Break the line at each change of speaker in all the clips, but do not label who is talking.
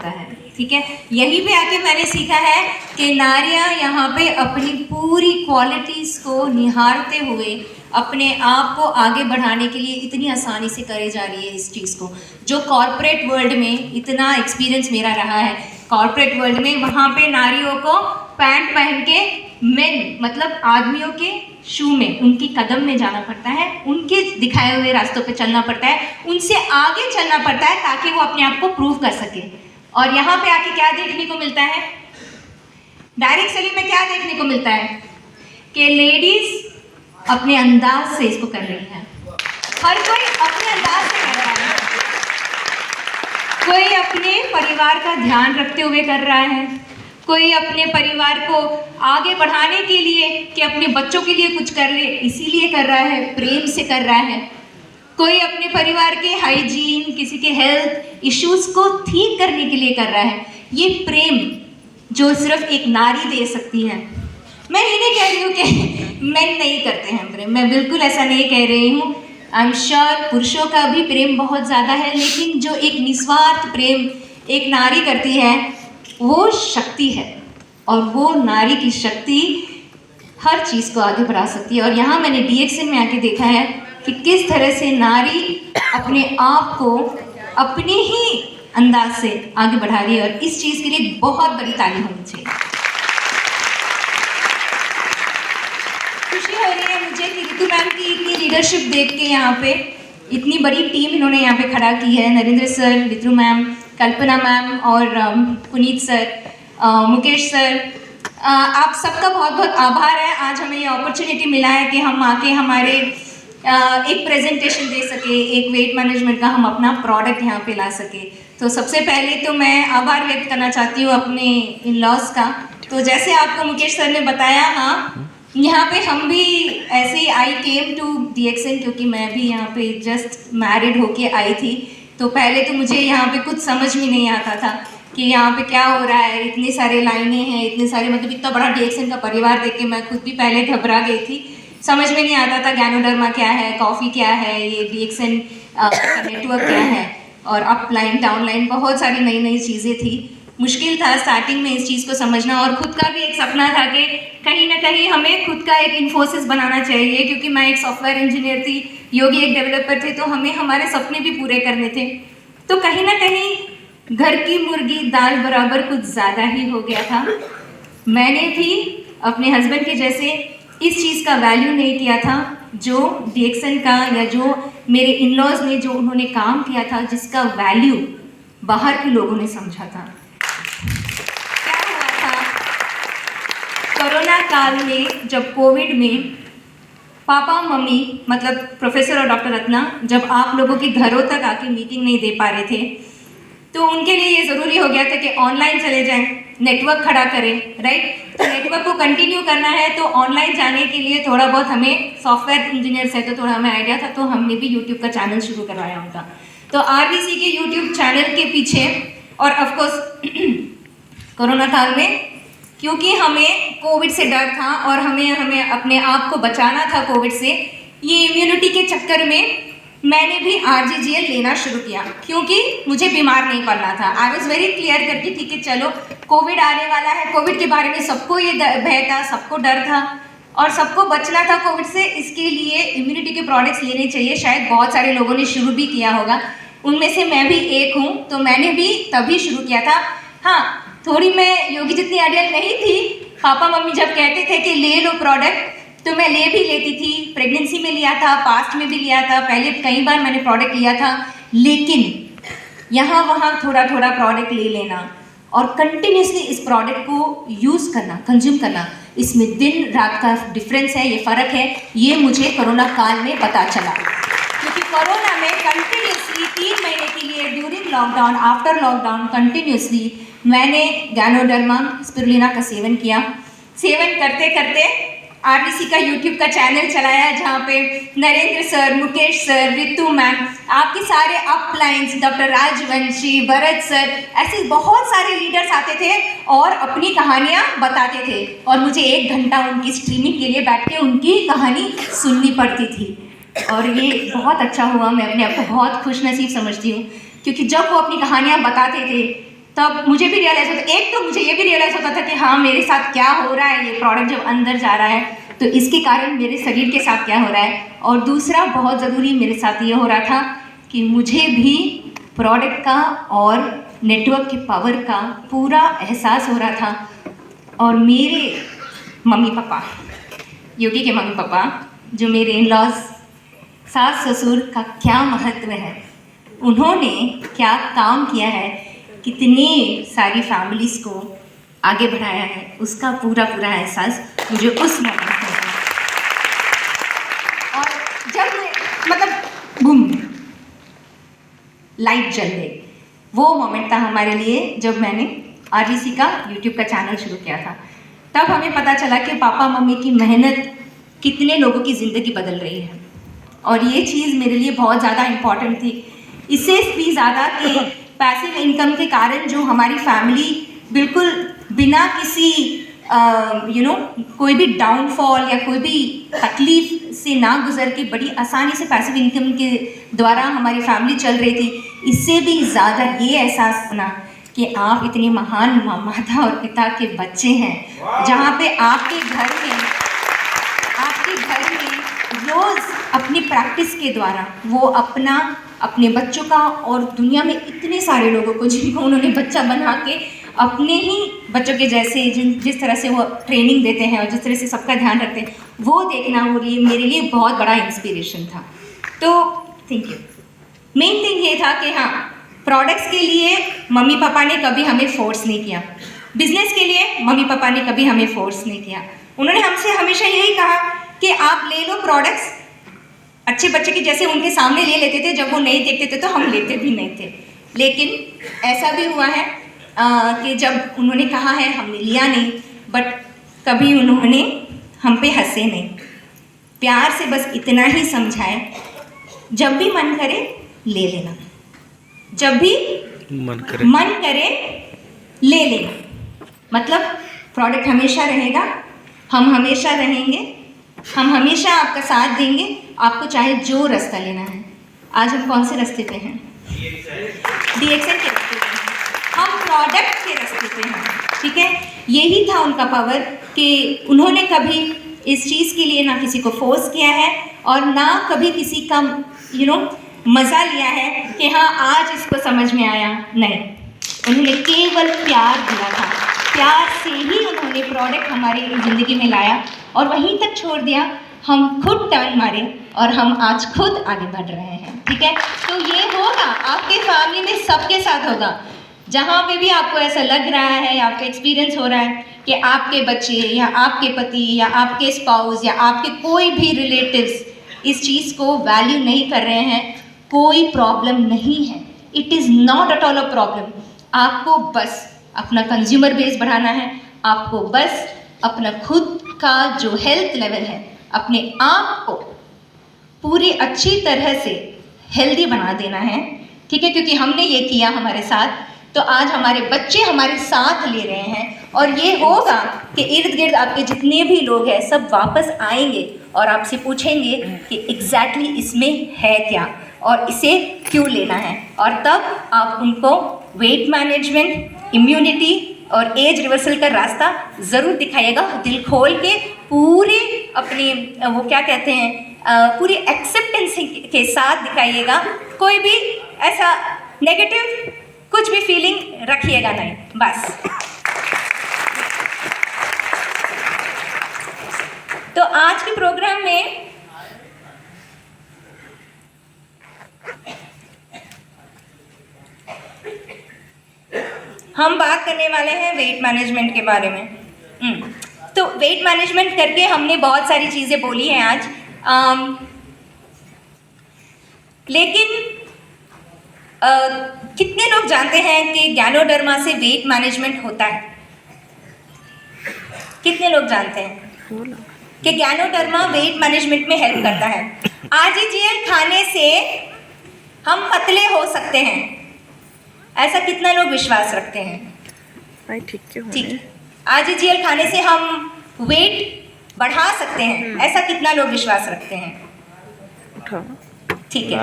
होता है, ठीक है। यहीं पे आके मैंने सीखा है कि नारियां यहाँ पे अपनी पूरी क्वालिटीज़ को निहारते हुए अपने आप को आगे बढ़ाने के लिए इतनी आसानी से करे जा रही है इस चीज़ को, जो कॉर्पोरेट वर्ल्ड में इतना एक्सपीरियंस मेरा रहा है। कॉर्पोरेट वर्ल्ड में वहाँ पे नारियों को पैंट पहन के मेन मतलब आदमियों के शू में, उनकी कदम में जाना पड़ता है, उनके दिखाए हुए रास्तों पे चलना पड़ता है, उनसे आगे चलना पड़ता है ताकि वो अपने आप को प्रूव कर सके। और यहाँ पे आके क्या देखने को मिलता है, डायरेक्ट सेलिंग में क्या देखने को मिलता है कि लेडीज अपने अंदाज से इसको कर रही है, हर कोई अपने अंदाज से कर रहा है, कोई अपने परिवार का ध्यान रखते हुए कर रहा है, कोई अपने परिवार को आगे बढ़ाने के लिए कि अपने बच्चों के लिए कुछ कर ले इसीलिए कर रहा है, प्रेम से कर रहा है, कोई अपने परिवार के हाइजीन, किसी के हेल्थ इश्यूज को ठीक करने के लिए कर रहा है। ये प्रेम जो सिर्फ एक नारी दे सकती है। मैं ये नहीं कह रही हूँ कि मेन नहीं करते हैं प्रेम, मैं बिल्कुल ऐसा नहीं कह रही हूँ। आई एम श्योर पुरुषों का भी प्रेम बहुत ज़्यादा है, लेकिन जो एक निस्वार्थ प्रेम एक नारी करती है वो शक्ति है, और वो नारी की शक्ति हर चीज़ को आगे बढ़ा सकती है। और यहाँ मैंने DXN में आके देखा है कि किस तरह से नारी अपने आप को अपने ही अंदाज से आगे बढ़ा रही है, और इस चीज़ के लिए बहुत बड़ी ताली होनी चाहिए। खुशी हो रही है मुझे कि रितु मैम की इतनी लीडरशिप देख के, यहाँ पे इतनी बड़ी टीम इन्होंने यहाँ पे खड़ा की है। नरेंद्र सर, रितु मैम, कल्पना मैम और पुनीत सर, मुकेश सर, आप सबका बहुत बहुत आभार है। आज हमें ये अपॉर्चुनिटी मिला है कि हम आके हमारे एक प्रेजेंटेशन दे सके, एक वेट मैनेजमेंट का हम अपना प्रोडक्ट यहाँ पे ला सके। तो सबसे पहले तो मैं आभार व्यक्त करना चाहती हूँ अपने इन लॉज का। तो जैसे आपको मुकेश सर ने बताया, हाँ यहाँ पे हम भी ऐसे आई केम टू DXN क्योंकि मैं भी यहाँ पे जस्ट मैरिड होके आई थी। तो पहले तो मुझे यहाँ पे कुछ समझ में नहीं आता था कि यहाँ पे क्या हो रहा है, इतनी सारे लाइनें हैं, इतने सारे मतलब इतना बड़ा DXN का परिवार देख के मैं खुद भी पहले घबरा गई थी। समझ में नहीं आता था गैनोडर्मा क्या है, कॉफ़ी क्या है, ये DXN का नेटवर्क क्या है, और अपलाइन डाउनलाइन बहुत सारी नई नई चीज़ें थी। मुश्किल था स्टार्टिंग में इस चीज़ को समझना, और खुद का भी एक सपना था कि कहीं ना कहीं हमें खुद का एक इन्फोसिस बनाना चाहिए, क्योंकि मैं एक सॉफ्टवेयर इंजीनियर थी, योगी एक डेवलपर थे, तो हमें हमारे सपने भी पूरे करने थे। तो कहीं ना कहीं घर की मुर्गी दाल बराबर कुछ ज़्यादा ही हो गया था। मैंने भी अपने हस्बैंड के जैसे इस चीज़ का वैल्यू नहीं किया था जो DXN का, या जो मेरे इन-लॉज ने जो उन्होंने काम किया था, जिसका वैल्यू बाहर के लोगों ने समझा था। क्या हुआ था कोरोना काल में, जब कोविड में पापा मम्मी मतलब प्रोफेसर और डॉक्टर रत्ना जब आप लोगों के घरों तक आके मीटिंग नहीं दे पा रहे थे, तो उनके लिए ये ज़रूरी हो गया था कि ऑनलाइन चले जाएं, नेटवर्क खड़ा करें, राइट। तो नेटवर्क को कंटिन्यू करना है, तो ऑनलाइन जाने के लिए थोड़ा बहुत हमें सॉफ्टवेयर इंजीनियर्स है तो थोड़ा हमें आइडिया था, तो हमने भी यूट्यूब का चैनल शुरू करवाया उनका। तो RBC के यूट्यूब चैनल के पीछे, और ऑफकोर्स कोरोना काल में क्योंकि हमें कोविड से डर था और हमें अपने आप को बचाना था कोविड से, ये इम्यूनिटी के चक्कर में मैंने भी RGGL लेना शुरू किया, क्योंकि मुझे बीमार नहीं पड़ना था। आई वॉज वेरी क्लियर करके, ठीक है चलो कोविड आने वाला है, कोविड के बारे में सबको ये भय था, सबको डर था, और सबको बचना था कोविड से, इसके लिए इम्यूनिटी के प्रोडक्ट्स लेने चाहिए। शायद बहुत सारे लोगों ने शुरू भी किया होगा, उनमें से मैं भी एक हूँ, तो मैंने भी तभी शुरू किया था। हाँ, थोड़ी मैं योगी जितनी आइडियल नहीं थी, पापा मम्मी जब कहते थे कि ले लो प्रोडक्ट तो मैं ले भी लेती थी। प्रेगनेंसी में लिया था, पास्ट में भी लिया था, पहले कई बार मैंने प्रोडक्ट लिया था, लेकिन यहाँ वहाँ थोड़ा थोड़ा प्रोडक्ट ले लेना और कंटिन्यूसली इस प्रोडक्ट को यूज़ करना, कंज्यूम करना, इसमें दिन रात का डिफरेंस है, ये फ़र्क है, ये मुझे कोरोना काल में पता चला। क्योंकि कोरोना में कंटिन्यूसली 3 महीने के लिए during lockdown, after lockdown continuously मैंने गैनोडर्मा स्पिरुलिना का सेवन किया। सेवन करते करते RBC का यूट्यूब का चैनल चलाया, जहाँ पे Narendra sir, Mukesh sir, Ritu ma'am, आपके सारे अपलाइंस, डॉक्टर राजवंशी, भरत सर, ऐसे बहुत सारे लीडर्स आते थे और अपनी कहानियाँ बताते थे, और मुझे 1 घंटा उनकी स्ट्रीमिंग के लिए बैठ के उनकी कहानी सुननी पड़ती थी। और ये बहुत अच्छा हुआ, मैं अपने आप को बहुत खुश नसीब समझती हूँ, क्योंकि जब वो अपनी कहानियाँ बताते थे तब मुझे भी रियलाइज़ होता, एक तो मुझे ये भी रियलाइज़ होता था कि हाँ मेरे साथ क्या हो रहा है, ये प्रोडक्ट जब अंदर जा रहा है तो इसके कारण मेरे शरीर के साथ क्या हो रहा है, और दूसरा बहुत ज़रूरी मेरे साथ ये हो रहा था कि मुझे भी प्रोडक्ट का और नेटवर्क के पावर का पूरा एहसास हो रहा था। और मेरे मम्मी पापा, योगी के मम्मी पापा, जो मेरे इन-लॉज़, सास ससुर का क्या महत्व है, उन्होंने क्या काम किया है, कितने सारी फैमिलीज़ को आगे बढ़ाया है, उसका पूरा पूरा एहसास मुझे उस मोमेंट में हुआ। और जब मतलब बूम, लाइट जल गई, वो मोमेंट था हमारे लिए जब मैंने आरबीसी का यूट्यूब का चैनल शुरू किया था। तब हमें पता चला कि पापा मम्मी की मेहनत कितने लोगों की ज़िंदगी बदल रही है, और ये चीज़ मेरे लिए बहुत ज़्यादा इम्पॉर्टेंट थी। इससे भी ज़्यादा कि पैसिव इनकम के कारण जो हमारी फैमिली बिल्कुल बिना किसी कोई भी डाउनफॉल या कोई भी तकलीफ से ना गुजर के बड़ी आसानी से पैसिव इनकम के द्वारा हमारी फैमिली चल रही थी, इससे भी ज़्यादा ये एहसास बना कि आप इतने महान माता और पिता के बच्चे हैं, जहाँ पे आपके घर में रोज़ अपनी प्रैक्टिस के द्वारा वो अपने बच्चों का और दुनिया में इतने सारे लोगों को जिनको उन्होंने बच्चा बना के अपने ही बच्चों के जैसे जिस तरह से वो ट्रेनिंग देते हैं और जिस तरह से सबका ध्यान रखते हैं, वो देखना मेरे लिए बहुत बड़ा इंस्पिरेशन था। तो थैंक यू। मेन थिंग ये था कि हाँ, प्रोडक्ट्स के लिए मम्मी पापा ने कभी हमें फोर्स नहीं किया, बिजनेस के लिए मम्मी पापा ने कभी हमें फोर्स नहीं किया। उन्होंने हमसे हमेशा यही कहा कि आप ले लो प्रोडक्ट्स, अच्छे बच्चे के जैसे उनके सामने ले लेते थे, जब वो नहीं देखते थे तो हम लेते भी नहीं थे। लेकिन ऐसा भी हुआ है कि जब उन्होंने कहा है हमने लिया नहीं, बट कभी उन्होंने हम पे हंसे नहीं, प्यार से बस इतना ही समझाए, जब भी मन करे ले लेना, जब भी मन करे ले लेना, मतलब प्रोडक्ट हमेशा रहेगा, हम हमेशा रहेंगे, हम हमेशा आपका साथ देंगे, आपको चाहे जो रास्ता लेना है। आज हम कौन से रास्ते पे हैं? DXN के रास्ते पे हैं, हम प्रोडक्ट के रास्ते पे हैं, ठीक है। यही था उनका पावर कि उन्होंने कभी इस चीज़ के लिए ना किसी को फोर्स किया है और ना कभी किसी का मज़ा लिया है कि हाँ आज इसको समझ में आया, नहीं। उन्होंने केवल प्यार दिया था, प्यार से ही उन्होंने प्रोडक्ट हमारी ज़िंदगी में लाया और वहीं तक छोड़ दिया। हम खुद टर्न मारे और हम आज खुद आगे बढ़ रहे हैं, ठीक है। तो ये होगा आपके फैमिली में, सबके साथ होगा। जहाँ पे भी आपको ऐसा लग रहा है या आपका एक्सपीरियंस हो रहा है कि आपके बच्चे या आपके पति या आपके स्पाउस या आपके कोई भी रिलेटिव्स इस चीज़ को वैल्यू नहीं कर रहे हैं, कोई प्रॉब्लम नहीं है। It is not at all a problem. आपको बस अपना कंज्यूमर बेस बढ़ाना है, आपको बस अपना खुद का जो हेल्थ लेवल है, अपने आप को पूरी अच्छी तरह से हेल्दी बना देना है, ठीक है। क्योंकि हमने ये किया हमारे साथ, तो आज हमारे बच्चे हमारे साथ ले रहे हैं और ये होगा कि इर्द गिर्द आपके जितने भी लोग हैं सब वापस आएंगे और आपसे पूछेंगे कि एग्जैक्टली इसमें है क्या और इसे क्यों लेना है, और तब आप उनको वेट मैनेजमेंट, इम्यूनिटी और एज रिवर्सल का रास्ता ज़रूर दिखाइएगा। दिल खोल के पूरे अपनी वो क्या कहते हैं पूरी एक्सेप्टेंस के साथ दिखाइएगा। कोई भी ऐसा नेगेटिव कुछ भी फीलिंग रखिएगा नहीं, बस। तो आज के प्रोग्राम में हम बात करने वाले हैं वेट मैनेजमेंट के बारे में। तो वेट मैनेजमेंट करके हमने बहुत सारी चीज़ें बोली हैं आज, लेकिन कितने लोग जानते हैं कि गैनोडर्मा से वेट मैनेजमेंट होता है? कितने लोग जानते हैं कि गैनोडर्मा वेट मैनेजमेंट में हेल्प करता है? RGGL खाने से हम पतले हो सकते हैं, ऐसा कितना लोग विश्वास रखते हैं? ठीक है। RGGL खाने से हम वेट बढ़ा सकते हैं, ऐसा कितना लोग विश्वास रखते हैं? ठीक है,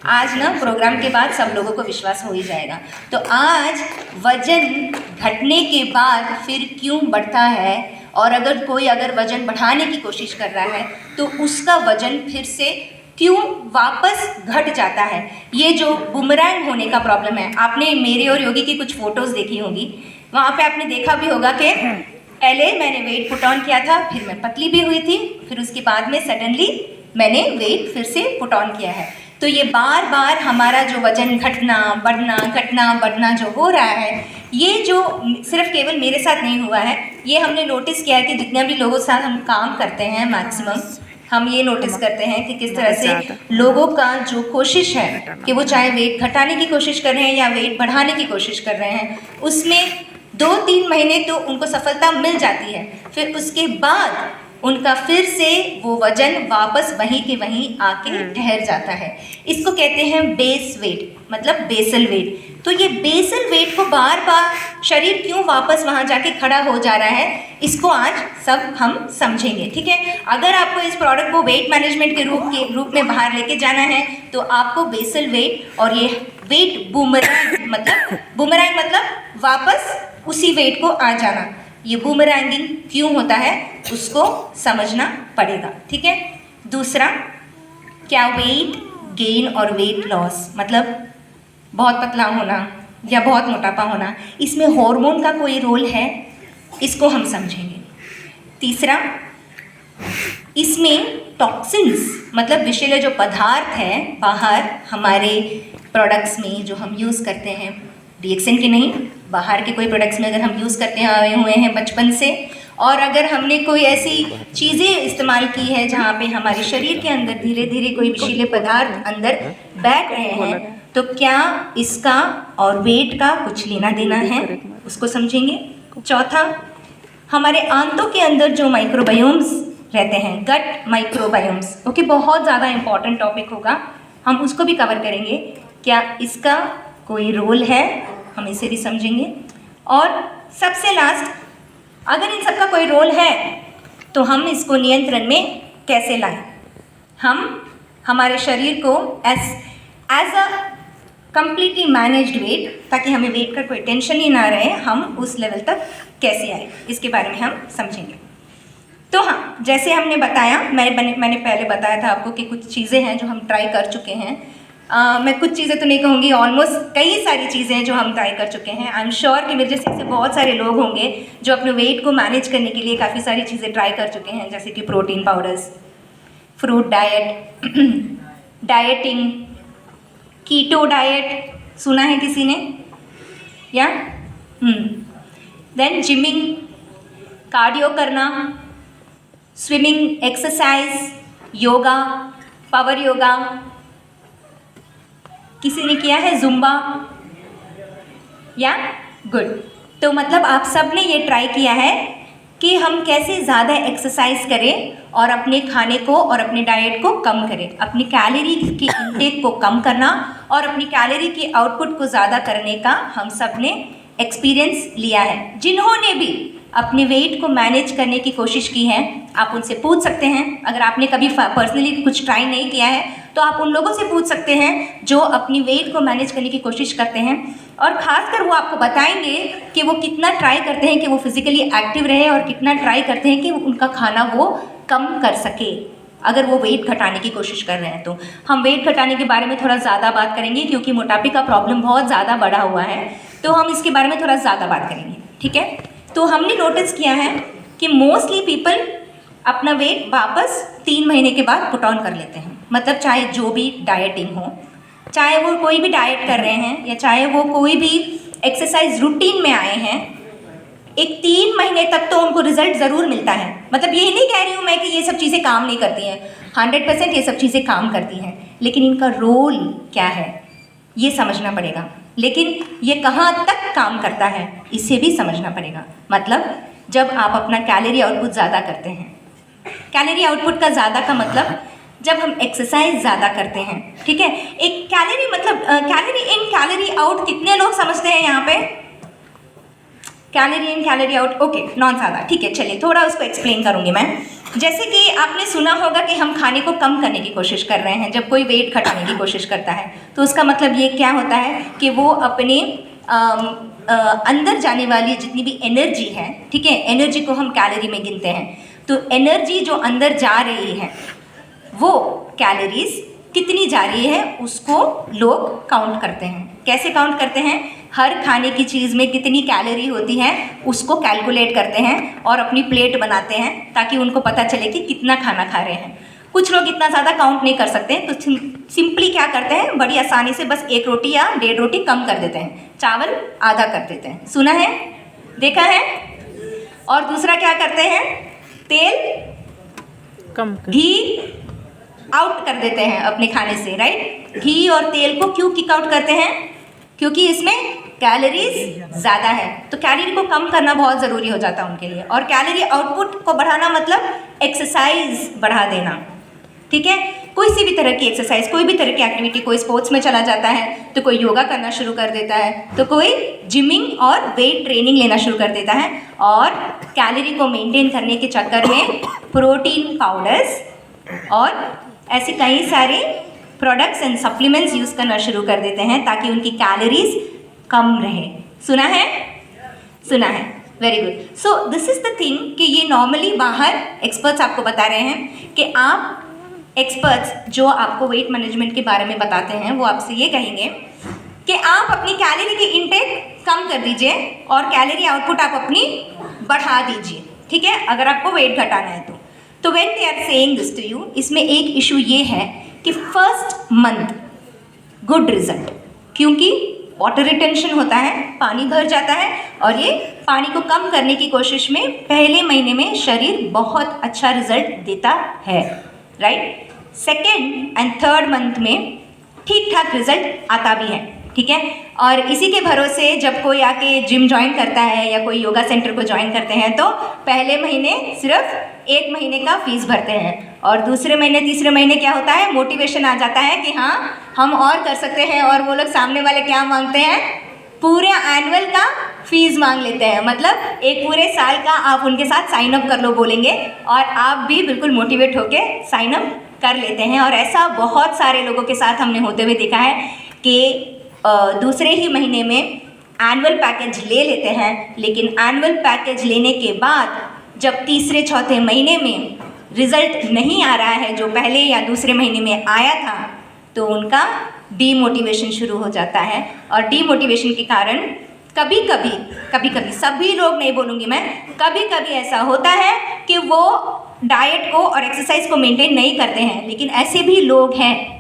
आज ना प्रोग्राम के बाद सब लोगों को विश्वास हो ही जाएगा। तो आज वजन घटने के बाद फिर क्यों बढ़ता है, और अगर कोई वजन बढ़ाने की कोशिश कर रहा है तो उसका वजन फिर से क्यों वापस घट जाता है। ये जो बुमरैंग होने का प्रॉब्लम है, आपने मेरे और योगी की कुछ फोटोज़ देखी होगी, वहाँ पे आपने देखा भी होगा कि पहले मैंने वेट पुट ऑन किया था, फिर मैं पतली भी हुई थी, फिर उसके बाद में सडनली मैंने वेट फिर से पुट ऑन किया है। तो ये बार बार हमारा जो वजन घटना बढ़ना जो हो रहा है, ये जो सिर्फ केवल मेरे साथ नहीं हुआ है, ये हमने नोटिस किया है कि जितने भी लोगों के साथ हम काम करते हैं मैक्सिमम हम ये नोटिस करते हैं कि किस तरह से लोगों का जो कोशिश है कि वो चाहे वेट घटाने की कोशिश कर रहे हैं या वेट बढ़ाने की कोशिश कर रहे हैं, उसमें 2-3 महीने तो उनको सफलता मिल जाती है, फिर उसके बाद उनका फिर से वो वजन वापस वहीं के वहीं आके ठहर जाता है। इसको कहते हैं बेस वेट, मतलब बेसल वेट। तो ये बेसल वेट को बार बार शरीर क्यों वापस वहाँ जाके खड़ा हो जा रहा है, इसको आज सब हम समझेंगे, ठीक है। अगर आपको इस प्रोडक्ट को वेट मैनेजमेंट के रूप में बाहर लेके जाना है तो आपको बेसल वेट और ये वेट बूमरैंग मतलब वापस उसी वेट को आ जाना, ये बूमरैंगिंग क्यों होता है उसको समझना पड़ेगा, ठीक है। दूसरा, क्या वेट गेन और वेट लॉस मतलब बहुत पतला होना या बहुत मोटापा होना, इसमें हार्मोन का कोई रोल है, इसको हम समझेंगे। तीसरा, इसमें टॉक्सिन्स मतलब विषैले जो पदार्थ हैं बाहर हमारे प्रोडक्ट्स में जो हम यूज़ करते हैं, डीएक्सएन के नहीं, बाहर के कोई प्रोडक्ट्स में अगर हम यूज़ करते आए हुए हैं बचपन से, और अगर हमने कोई ऐसी चीज़ें इस्तेमाल की है जहाँ पे हमारे शरीर के अंदर धीरे धीरे कोई विषैले पदार्थ अंदर बैठ रहे हैं, तो क्या इसका और वेट का कुछ लेना देना है, उसको समझेंगे। चौथा, हमारे आंतों के अंदर जो माइक्रोबायोम्स रहते हैं, गट माइक्रोबायोम्स, ओके, बहुत ज़्यादा इम्पॉर्टेंट टॉपिक होगा, हम उसको भी कवर करेंगे। क्या इसका कोई रोल है, हम इसे भी समझेंगे। और सबसे लास्ट, अगर इन सबका कोई रोल है तो हम इसको नियंत्रण में कैसे लाएं, हम हमारे शरीर को as a completely managed weight, ताकि हमें वेट का कोई टेंशन ही ना रहे, हम उस लेवल तक कैसे आए, इसके बारे में हम समझेंगे। तो हाँ, जैसे हमने बताया, मैंने पहले बताया था आपको कि कुछ चीज़ें हैं जो हम ट्राई कर चुके हैं। मैं कुछ चीज़ें तो नहीं कहूँगी, ऑलमोस्ट कई सारी चीज़ें हैं जो हम ट्राई कर चुके हैं। आई एम श्योर कि मेरे जैसे बहुत सारे लोग होंगे जो अपने वेट को मैनेज करने के लिए काफ़ी सारी चीज़ें ट्राई कर चुके हैं, जैसे कि protein powders, fruit diet, dieting, keto diet, सुना है किसी ने या देन जिमिंग, कार्डियो करना, swimming, exercise, yoga, power yoga, किसी ने किया है जुम्बा, या गुड। तो मतलब आप सब ने ये ट्राई किया है कि हम कैसे ज़्यादा एक्सरसाइज करें और अपने खाने को और अपने डाइट को कम करें, अपनी कैलोरी की इंटेक को कम करना और अपनी कैलोरी की आउटपुट को ज़्यादा करने का हम सब ने एक्सपीरियंस लिया है। जिन्होंने भी अपने वेट को मैनेज करने की कोशिश की है, आप उनसे पूछ सकते हैं। अगर आपने कभी पर्सनली कुछ ट्राई नहीं किया है तो आप उन लोगों से पूछ सकते हैं जो अपनी वेट को मैनेज करने की कोशिश करते हैं, और ख़ासकर वो आपको बताएंगे कि वो कितना ट्राई करते हैं कि वो फिज़िकली एक्टिव रहे और कितना ट्राई करते हैं कि उनका खाना वो कम कर सके अगर वो वेट घटाने की कोशिश कर रहे हैं। तो हम वेट घटाने के बारे में थोड़ा ज़्यादा बात करेंगे क्योंकि मोटापे का प्रॉब्लम बहुत ज़्यादा बढ़ा हुआ है, तो हम इसके बारे में थोड़ा ज़्यादा बात करेंगे, ठीक है। तो हमने नोटिस किया है कि मोस्टली पीपल अपना वेट वापस 3 महीने के बाद पुट ऑन कर लेते हैं, मतलब चाहे जो भी डाइटिंग हो, चाहे वो कोई भी डाइट कर रहे हैं या चाहे वो कोई भी एक्सरसाइज रूटीन में आए हैं, एक 3 महीने तक तो उनको रिजल्ट ज़रूर मिलता है। मतलब ये नहीं कह रही हूँ मैं कि ये सब चीज़ें काम नहीं करती हैं, 100% ये सब चीज़ें काम करती हैं, लेकिन इनका रोल क्या है ये समझना पड़ेगा। लेकिन ये कहाँ तक काम करता है इसे भी समझना पड़ेगा। मतलब जब आप अपना कैलोरी आउटपुट ज़्यादा करते हैं, कैलोरी आउटपुट का ज़्यादा का मतलब जब हम एक्सरसाइज ज़्यादा करते हैं, ठीक है। एक कैलोरी मतलब कैलोरी इन कैलोरी आउट कितने लोग समझते हैं यहाँ पे? कैलोरी इन कैलोरी आउट, ओके, नॉन ज़्यादा, ठीक है। चलिए थोड़ा उसको एक्सप्लेन करूँगी मैं। जैसे कि आपने सुना होगा कि हम खाने को कम करने की कोशिश कर रहे हैं। जब कोई वेट घटाने की कोशिश करता है तो उसका मतलब ये क्या होता है कि वो अपने अंदर जाने वाली जितनी भी एनर्जी है, ठीक है, एनर्जी को हम कैलोरी में गिनते हैं, तो एनर्जी जो अंदर जा रही है वो कैलोरीज कितनी जा रही है उसको लोग काउंट करते हैं। कैसे काउंट करते हैं? हर खाने की चीज़ में कितनी कैलोरी होती है उसको कैलकुलेट करते हैं और अपनी प्लेट बनाते हैं ताकि उनको पता चले कि कितना खाना खा रहे हैं। कुछ लोग इतना ज़्यादा काउंट नहीं कर सकते तो सिंपली क्या करते हैं, बड़ी आसानी से बस 1 रोटी या 1.5 रोटी कम कर देते हैं, चावल आधा कर देते हैं। सुना है, देखा है? और दूसरा क्या करते हैं, तेल कम घी आउट कर देते हैं अपने खाने से, राइट? घी और तेल को क्यों किक आउट करते हैं? क्योंकि इसमें कैलोरीज ज़्यादा है, तो कैलोरी को कम करना बहुत ज़रूरी हो जाता है उनके लिए। और कैलोरी आउटपुट को बढ़ाना मतलब एक्सरसाइज बढ़ा देना, ठीक है? कोई सी भी तरह की एक्सरसाइज, कोई भी तरह की एक्टिविटी, कोई स्पोर्ट्स में चला जाता है तो कोई योगा करना शुरू कर देता है, तो कोई जिमिंग और वेट ट्रेनिंग लेना शुरू कर देता है, और कैलोरी को मेंटेन करने के चक्कर में प्रोटीन पाउडर्स और ऐसे कई सारे प्रोडक्ट्स एंड सप्लीमेंट्स यूज़ करना शुरू कर देते हैं ताकि उनकी कैलोरीज कम रहे। सुना है? सुना है, very good. So this is the thing कि ये नॉर्मली बाहर एक्सपर्ट्स आपको बता रहे हैं कि आप एक्सपर्ट्स जो आपको वेट मैनेजमेंट के बारे में बताते हैं वो आपसे ये कहेंगे कि आप अपनी कैलोरी की इनटेक कम कर दीजिए और कैलोरी आउटपुट आप अपनी बढ़ा दीजिए, ठीक है, अगर आपको वेट घटाना है तो when they are saying this to you, इसमें एक इशू ये है कि फर्स्ट मंथ गुड रिजल्ट, क्योंकि वाटर रिटेंशन होता है, पानी भर जाता है और ये पानी को कम करने की कोशिश में पहले महीने में शरीर बहुत अच्छा रिजल्ट देता है, right? Second and third month में ठीक ठाक रिजल्ट आता भी है, ठीक है? और इसी के भरोसे जब कोई आके जिम ज्वाइन करता है या कोई योगा सेंटर को ज्वाइन करते हैं तो पहले महीने सिर्फ 1 महीने का फीस भरते हैं और दूसरे महीने तीसरे महीने क्या होता है, मोटिवेशन आ जाता है कि हाँ हम और कर सकते हैं, और वो लोग सामने वाले क्या मांगते हैं, पूरे एनुअल का फीस मांग लेते हैं। मतलब एक पूरे साल का आप उनके साथ साइन अप कर लो बोलेंगे और आप भी बिल्कुल मोटिवेट होके साइन अप कर लेते हैं। और ऐसा बहुत सारे लोगों के साथ हमने होते हुए देखा है कि दूसरे ही महीने में एनुअल पैकेज ले लेते हैं, लेकिन एनुअल पैकेज लेने के बाद जब तीसरे चौथे महीने में रिजल्ट नहीं आ रहा है जो पहले या दूसरे महीने में आया था, तो उनका डीमोटिवेशन शुरू हो जाता है। और डीमोटिवेशन के कारण कभी कभी सभी लोग नहीं बोलूँगी मैं, कभी कभी ऐसा होता है कि वो डाइट को और एक्सरसाइज को मेंटेन नहीं करते हैं, लेकिन ऐसे भी लोग हैं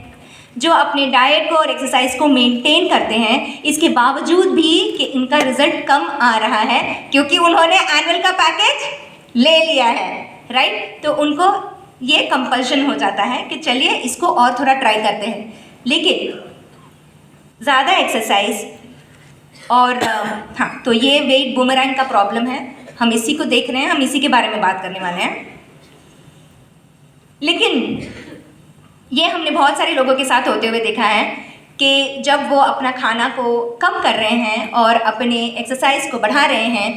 जो अपने डाइट को और एक्सरसाइज को मेंटेन करते हैं, इसके बावजूद भी कि इनका रिजल्ट कम आ रहा है क्योंकि उन्होंने एनुअल का पैकेज ले लिया है, राइट? तो उनको ये कंपल्शन हो जाता है कि चलिए इसको और थोड़ा ट्राई करते हैं। लेकिन ज़्यादा एक्सरसाइज और हाँ, तो ये वेट बूमरैंग का प्रॉब्लम है, हम इसी को देख रहे हैं, हम इसी के बारे में बात करने वाले हैं। लेकिन ये हमने बहुत सारे लोगों के साथ होते हुए देखा है कि जब वो अपना खाना को कम कर रहे हैं और अपने एक्सरसाइज को बढ़ा रहे हैं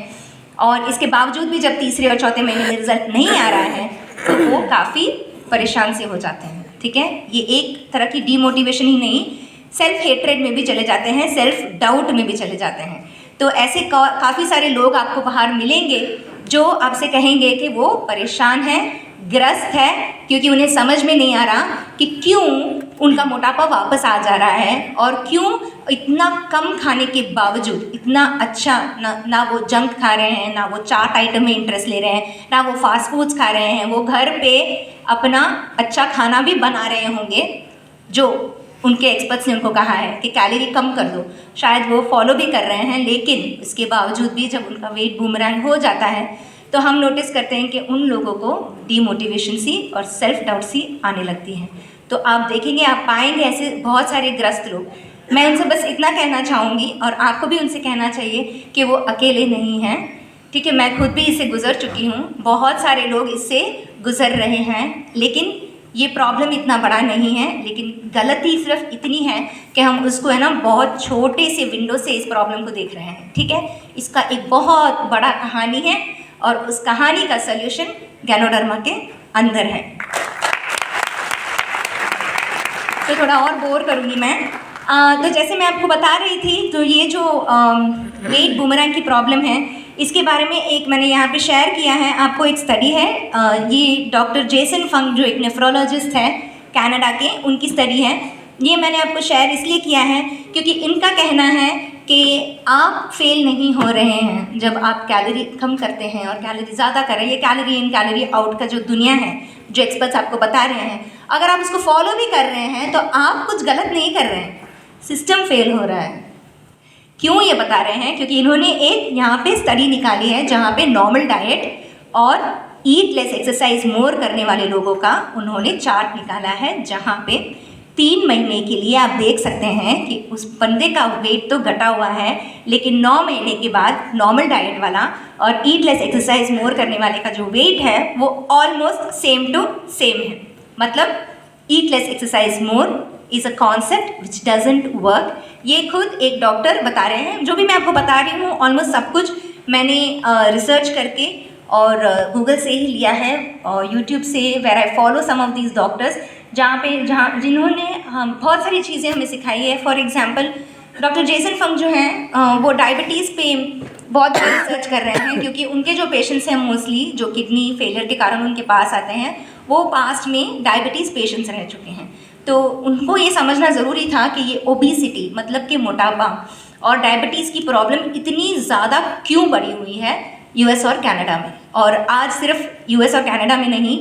और इसके बावजूद भी जब तीसरे और चौथे महीने में रिजल्ट नहीं आ रहा है तो वो काफ़ी परेशान से हो जाते हैं, ठीक है? ये एक तरह की डीमोटिवेशन ही नहीं, सेल्फ हेट्रेड में भी चले जाते हैं, सेल्फ डाउट में भी चले जाते हैं। तो ऐसे काफ़ी सारे लोग आपको बाहर मिलेंगे जो आपसे कहेंगे कि वो परेशान हैं, ग्रस्त है, क्योंकि उन्हें समझ में नहीं आ रहा कि क्यों उनका मोटापा वापस आ जा रहा है और क्यों इतना कम खाने के बावजूद इतना अच्छा ना वो जंक खा रहे हैं, ना वो चाट आइटम में इंटरेस्ट ले रहे हैं, ना वो फास्ट फूड्स खा रहे हैं, वो घर पे अपना अच्छा खाना भी बना रहे होंगे जो उनके एक्सपर्ट्स ने उनको कहा है कि कैलोरी कम कर दो, शायद वो फॉलो भी कर रहे हैं, लेकिन इसके बावजूद भी जब उनका वेट बूमरैंग हो जाता है तो हम नोटिस करते हैं कि उन लोगों को डीमोटिवेशन सी और सेल्फ डाउट सी आने लगती है। तो आप देखेंगे, आप पाएंगे ऐसे बहुत सारे ग्रस्त लोग। मैं उनसे बस इतना कहना चाहूँगी और आपको भी उनसे कहना चाहिए कि वो अकेले नहीं हैं, ठीक है? मैं खुद भी इससे गुजर चुकी हूँ, बहुत सारे लोग इससे गुजर रहे हैं, लेकिन ये प्रॉब्लम इतना बड़ा नहीं है। लेकिन गलती सिर्फ इतनी है कि हम उसको है ना बहुत छोटे से विंडो से इस प्रॉब्लम को देख रहे हैं, ठीक है? इसका एक बहुत बड़ा कहानी है और उस कहानी का सल्यूशन गैनोडर्मा के अंदर है। तो थोड़ा और बोर करूँगी मैं। तो जैसे मैं आपको बता रही थी, तो ये जो वेट बूमरैंग की प्रॉब्लम है, इसके बारे में एक मैंने यहाँ पे शेयर किया है आपको, एक स्टडी है। ये डॉक्टर जेसन फंग जो एक नेफ्रोलॉजिस्ट है कनाडा के, उनकी स्टडी है। ये मैंने आपको शेयर इसलिए किया है क्योंकि इनका कहना है कि आप फेल नहीं हो रहे हैं जब आप कैलोरी कम करते हैं और कैलोरी ज़्यादा कर रहे हैं। ये कैलोरी इन कैलोरी आउट का जो दुनिया है, जो एक्सपर्ट्स आपको बता रहे हैं, अगर आप उसको फॉलो भी कर रहे हैं तो आप कुछ गलत नहीं कर रहे हैं, सिस्टम फेल हो रहा है। क्यों ये बता रहे हैं? क्योंकि इन्होंने एक यहाँ पे स्टडी निकाली है जहाँ पे नॉर्मल डाइट और ईट लेस एक्सरसाइज मोर करने वाले लोगों का उन्होंने चार्ट निकाला है, जहाँ पे 3 महीने के लिए आप देख सकते हैं कि उस बंदे का वेट तो घटा हुआ है, लेकिन 9 महीने के बाद नॉर्मल डाइट वाला और ईट लेस एक्सरसाइज मोर करने वाले का जो वेट है वो ऑलमोस्ट सेम टू सेम है। मतलब eat less exercise more is a concept which doesn't work. ये खुद एक डॉक्टर बता रहे हैं। जो भी मैं आपको बता रही हूँ ऑलमोस्ट सब कुछ मैंने रिसर्च करके और गूगल से ही लिया है और यूट्यूब से, where I follow some of these doctors, जिन्होंने बहुत सारी चीज़ें हमें सिखाई है। For example doctor Jason Fung जो हैं वो डायबिटीज़ पे बहुत रिसर्च कर रहे हैं, क्योंकि उनके जो पेशेंट्स हैं मोस्टली जो किडनी फेलियर के कारण उनके पास आते हैं, वो पास्ट में डायबिटीज़ पेशेंट्स रह चुके हैं। तो उनको ये समझना ज़रूरी था कि ये ओबेसिटी मतलब कि मोटापा और डायबिटीज़ की प्रॉब्लम इतनी ज़्यादा क्यों बढ़ी हुई है यूएस और कनाडा में। और आज सिर्फ यूएस और कनाडा में नहीं,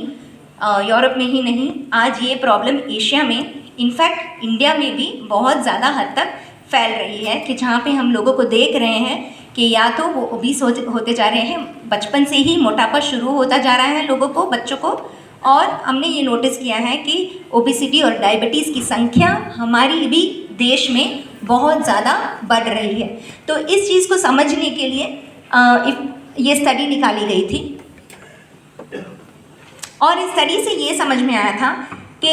यूरोप में ही नहीं, आज ये प्रॉब्लम एशिया में, इनफैक्ट इंडिया में भी बहुत ज़्यादा हद तक फैल रही है, कि जहाँ पे हम लोगों को देख रहे हैं कि या तो वो ओबीस होते जा रहे हैं, बचपन से ही मोटापा शुरू होता जा रहा है लोगों को, बच्चों को। और हमने ये नोटिस किया है कि ओबेसिटी और डायबिटीज़ की संख्या हमारी भी देश में बहुत ज़्यादा बढ़ रही है। तो इस चीज़ को समझने के लिए ये स्टडी निकाली गई थी और इस स्टडी से ये समझ में आया था कि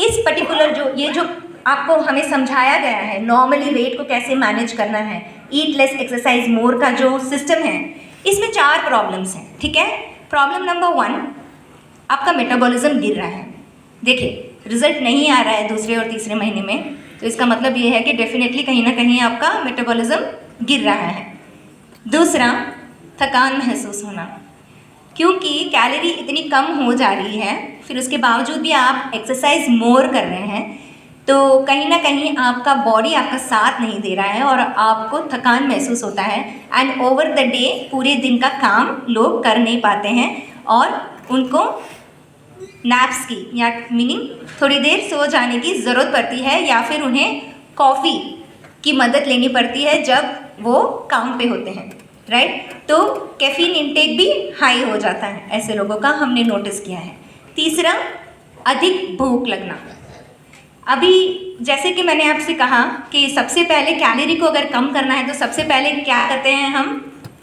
इस पर्टिकुलर जो आपको हमें समझाया गया है नॉर्मली वेट को कैसे मैनेज करना है, ईट लेस एक्सरसाइज मोर का जो सिस्टम है, इसमें 4 प्रॉब्लम्स हैं। ठीक है, प्रॉब्लम नंबर 1, आपका मेटाबॉलिज्म गिर रहा है। देखिए, रिजल्ट नहीं आ रहा है दूसरे और तीसरे महीने में, तो इसका मतलब ये है कि डेफिनेटली कहीं ना कहीं आपका मेटाबॉलिज्म गिर रहा है। दूसरा, थकान महसूस होना, क्योंकि कैलोरी इतनी कम हो जा रही है, फिर उसके बावजूद भी आप एक्सरसाइज मोर कर रहे हैं, तो कहीं ना कहीं आपका बॉडी आपका साथ नहीं दे रहा है और आपको थकान महसूस होता है। एंड ओवर द डे पूरे दिन का काम लोग कर नहीं पाते हैं और उनको नैप्स की या मीनिंग थोड़ी देर सो जाने की ज़रूरत पड़ती है, या फिर उन्हें कॉफ़ी की मदद लेनी पड़ती है जब वो काम पे होते हैं, राइट। तो कैफीन इंटेक भी हाई हो जाता है ऐसे लोगों का, हमने नोटिस किया है। तीसरा, अधिक भूख लगना। अभी जैसे कि मैंने आपसे कहा कि सबसे पहले कैलोरी को अगर कम करना है तो सबसे पहले क्या करते हैं हम,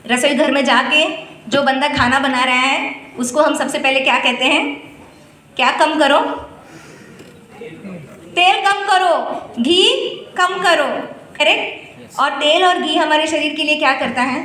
रसोई घर में जाके जो बंदा खाना बना रहा है उसको हम सबसे पहले क्या कहते हैं, क्या कम करो, तेल कम करो, घी कम करो, करेक्ट। और तेल और घी हमारे शरीर के लिए क्या करता है,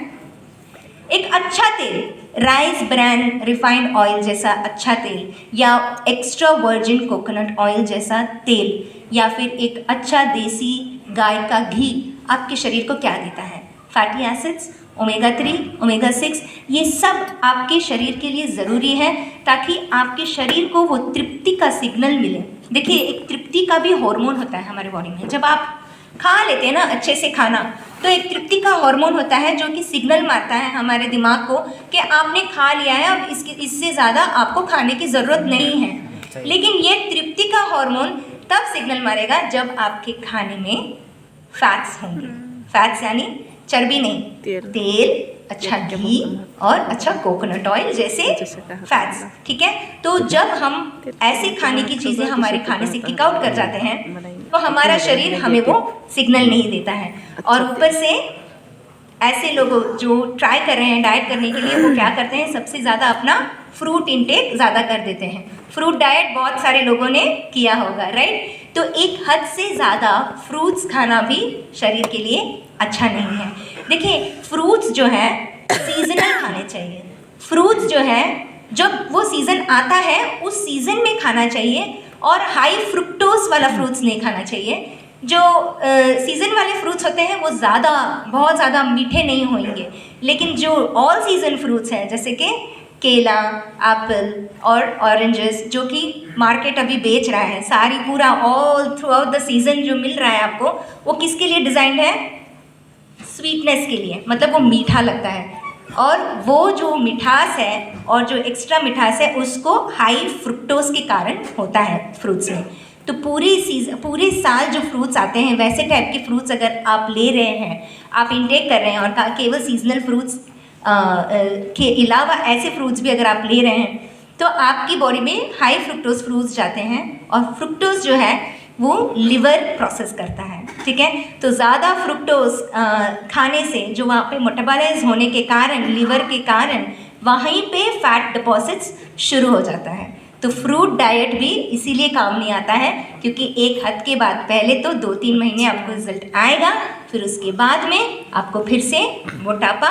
एक अच्छा तेल, राइस ब्रांड रिफाइंड ऑयल जैसा अच्छा तेल, या एक्स्ट्रा वर्जिन कोकोनट ऑयल जैसा तेल, या फिर एक अच्छा देसी गाय का घी आपके शरीर को क्या देता है, फैटी एसिड्स, ओमेगा 3, ओमेगा 6, ये सब आपके शरीर के लिए ज़रूरी है ताकि आपके शरीर को वो तृप्ति का सिग्नल मिले। देखिए, एक तृप्ति का भी हार्मोन होता है हमारे बॉडी में। जब आप खा लेते हैं ना अच्छे से खाना, तो एक तृप्ति का हार्मोन होता है जो कि सिग्नल मारता है हमारे दिमाग को कि आपने खा लिया है और इससे ज़्यादा आपको खाने की ज़रूरत नहीं है। लेकिन ये तृप्ति का हार्मोन तब सिग्नल मारेगा जब आपके खाने में फैट्स होंगे। फैट्स यानी चर्बी नहीं, तेल, अच्छा घी और अच्छा कोकोनट ऑयल जैसे फैट्स। ठीक है, तो जब हम ऐसे खाने की चीज़ें हमारे खाने से किक आउट कर जाते हैं तो हमारा शरीर हमें वो सिग्नल नहीं देता है। और ऊपर से ऐसे लोग जो ट्राई कर रहे हैं डाइट करने के लिए, वो क्या करते हैं, सबसे ज़्यादा अपना फ्रूट इंटेक ज़्यादा कर देते हैं। फ्रूट डाइट बहुत सारे लोगों ने किया होगा, राइट। तो एक हद से ज़्यादा फ्रूट्स खाना भी शरीर के लिए अच्छा नहीं है। देखिए, फ्रूट्स जो है सीजनल खाने चाहिए। फ्रूट्स जो है जब वो सीज़न आता है उस सीज़न में खाना चाहिए, और हाई फ्रुक्टोज वाला फ्रूट्स नहीं खाना चाहिए। जो सीज़न वाले फ्रूट्स होते हैं वो बहुत ज़्यादा मीठे नहीं होंगे, लेकिन जो ऑल सीज़न फ्रूट्स हैं जैसे कि केला, एप्पल और ऑरेंजेस, जो कि मार्केट अभी बेच रहा है, सारी पूरा all through out the season जो मिल रहा है आपको, वो किसके लिए डिज़ाइंड है? स्वीटनेस के लिए, मतलब वो मीठा लगता है, और वो जो मिठास है और जो एक्स्ट्रा मिठास है उसको हाई फ्रुक्टोज के कारण होता है फ्रूट्स में। तो पूरे साल जो फ्रूट्स आते हैं वैसे टाइप के फ्रूट्स अगर आप ले रहे हैं, आप इंटेक कर रहे हैं, और केवल सीजनल फ्रूट्स के अलावा ऐसे फ्रूट्स भी अगर आप ले रहे हैं, तो आपकी बॉडी में हाई फ्रुक्टोज फ्रूट्स जाते हैं, और फ्रुक्टोज जो है वो लिवर प्रोसेस करता है, ठीक है। तो ज़्यादा फ्रुक्टोज खाने से जो वहाँ पे मेटाबॉलाइज होने के कारण, लिवर के कारण वहीं पे फैट डिपॉजिट्स शुरू हो जाता है। तो फ्रूट डाइट भी इसीलिए काम नहीं आता है, क्योंकि एक हद के बाद पहले तो 2-3 महीने आपको रिजल्ट आएगा, फिर उसके बाद में आपको फिर से मोटापा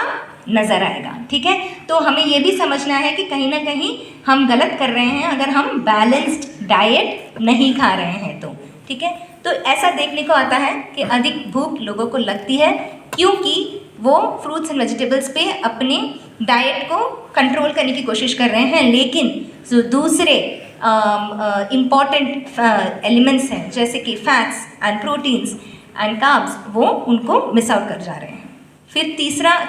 नज़र आएगा, ठीक है। तो हमें ये भी समझना है कि कहीं ना कहीं हम गलत कर रहे हैं अगर हम बैलेंस्ड डाइट नहीं खा रहे हैं तो, ठीक है। तो ऐसा देखने को आता है कि अधिक भूख लोगों को लगती है क्योंकि वो फ्रूट्स एंड वेजिटेबल्स पे अपने डाइट को कंट्रोल करने की कोशिश कर रहे हैं, लेकिन जो दूसरे इम्पॉर्टेंट एलिमेंट्स हैं जैसे कि fats and proteins and carbs, वो उनको मिस आउट कर जा रहे हैं। फिर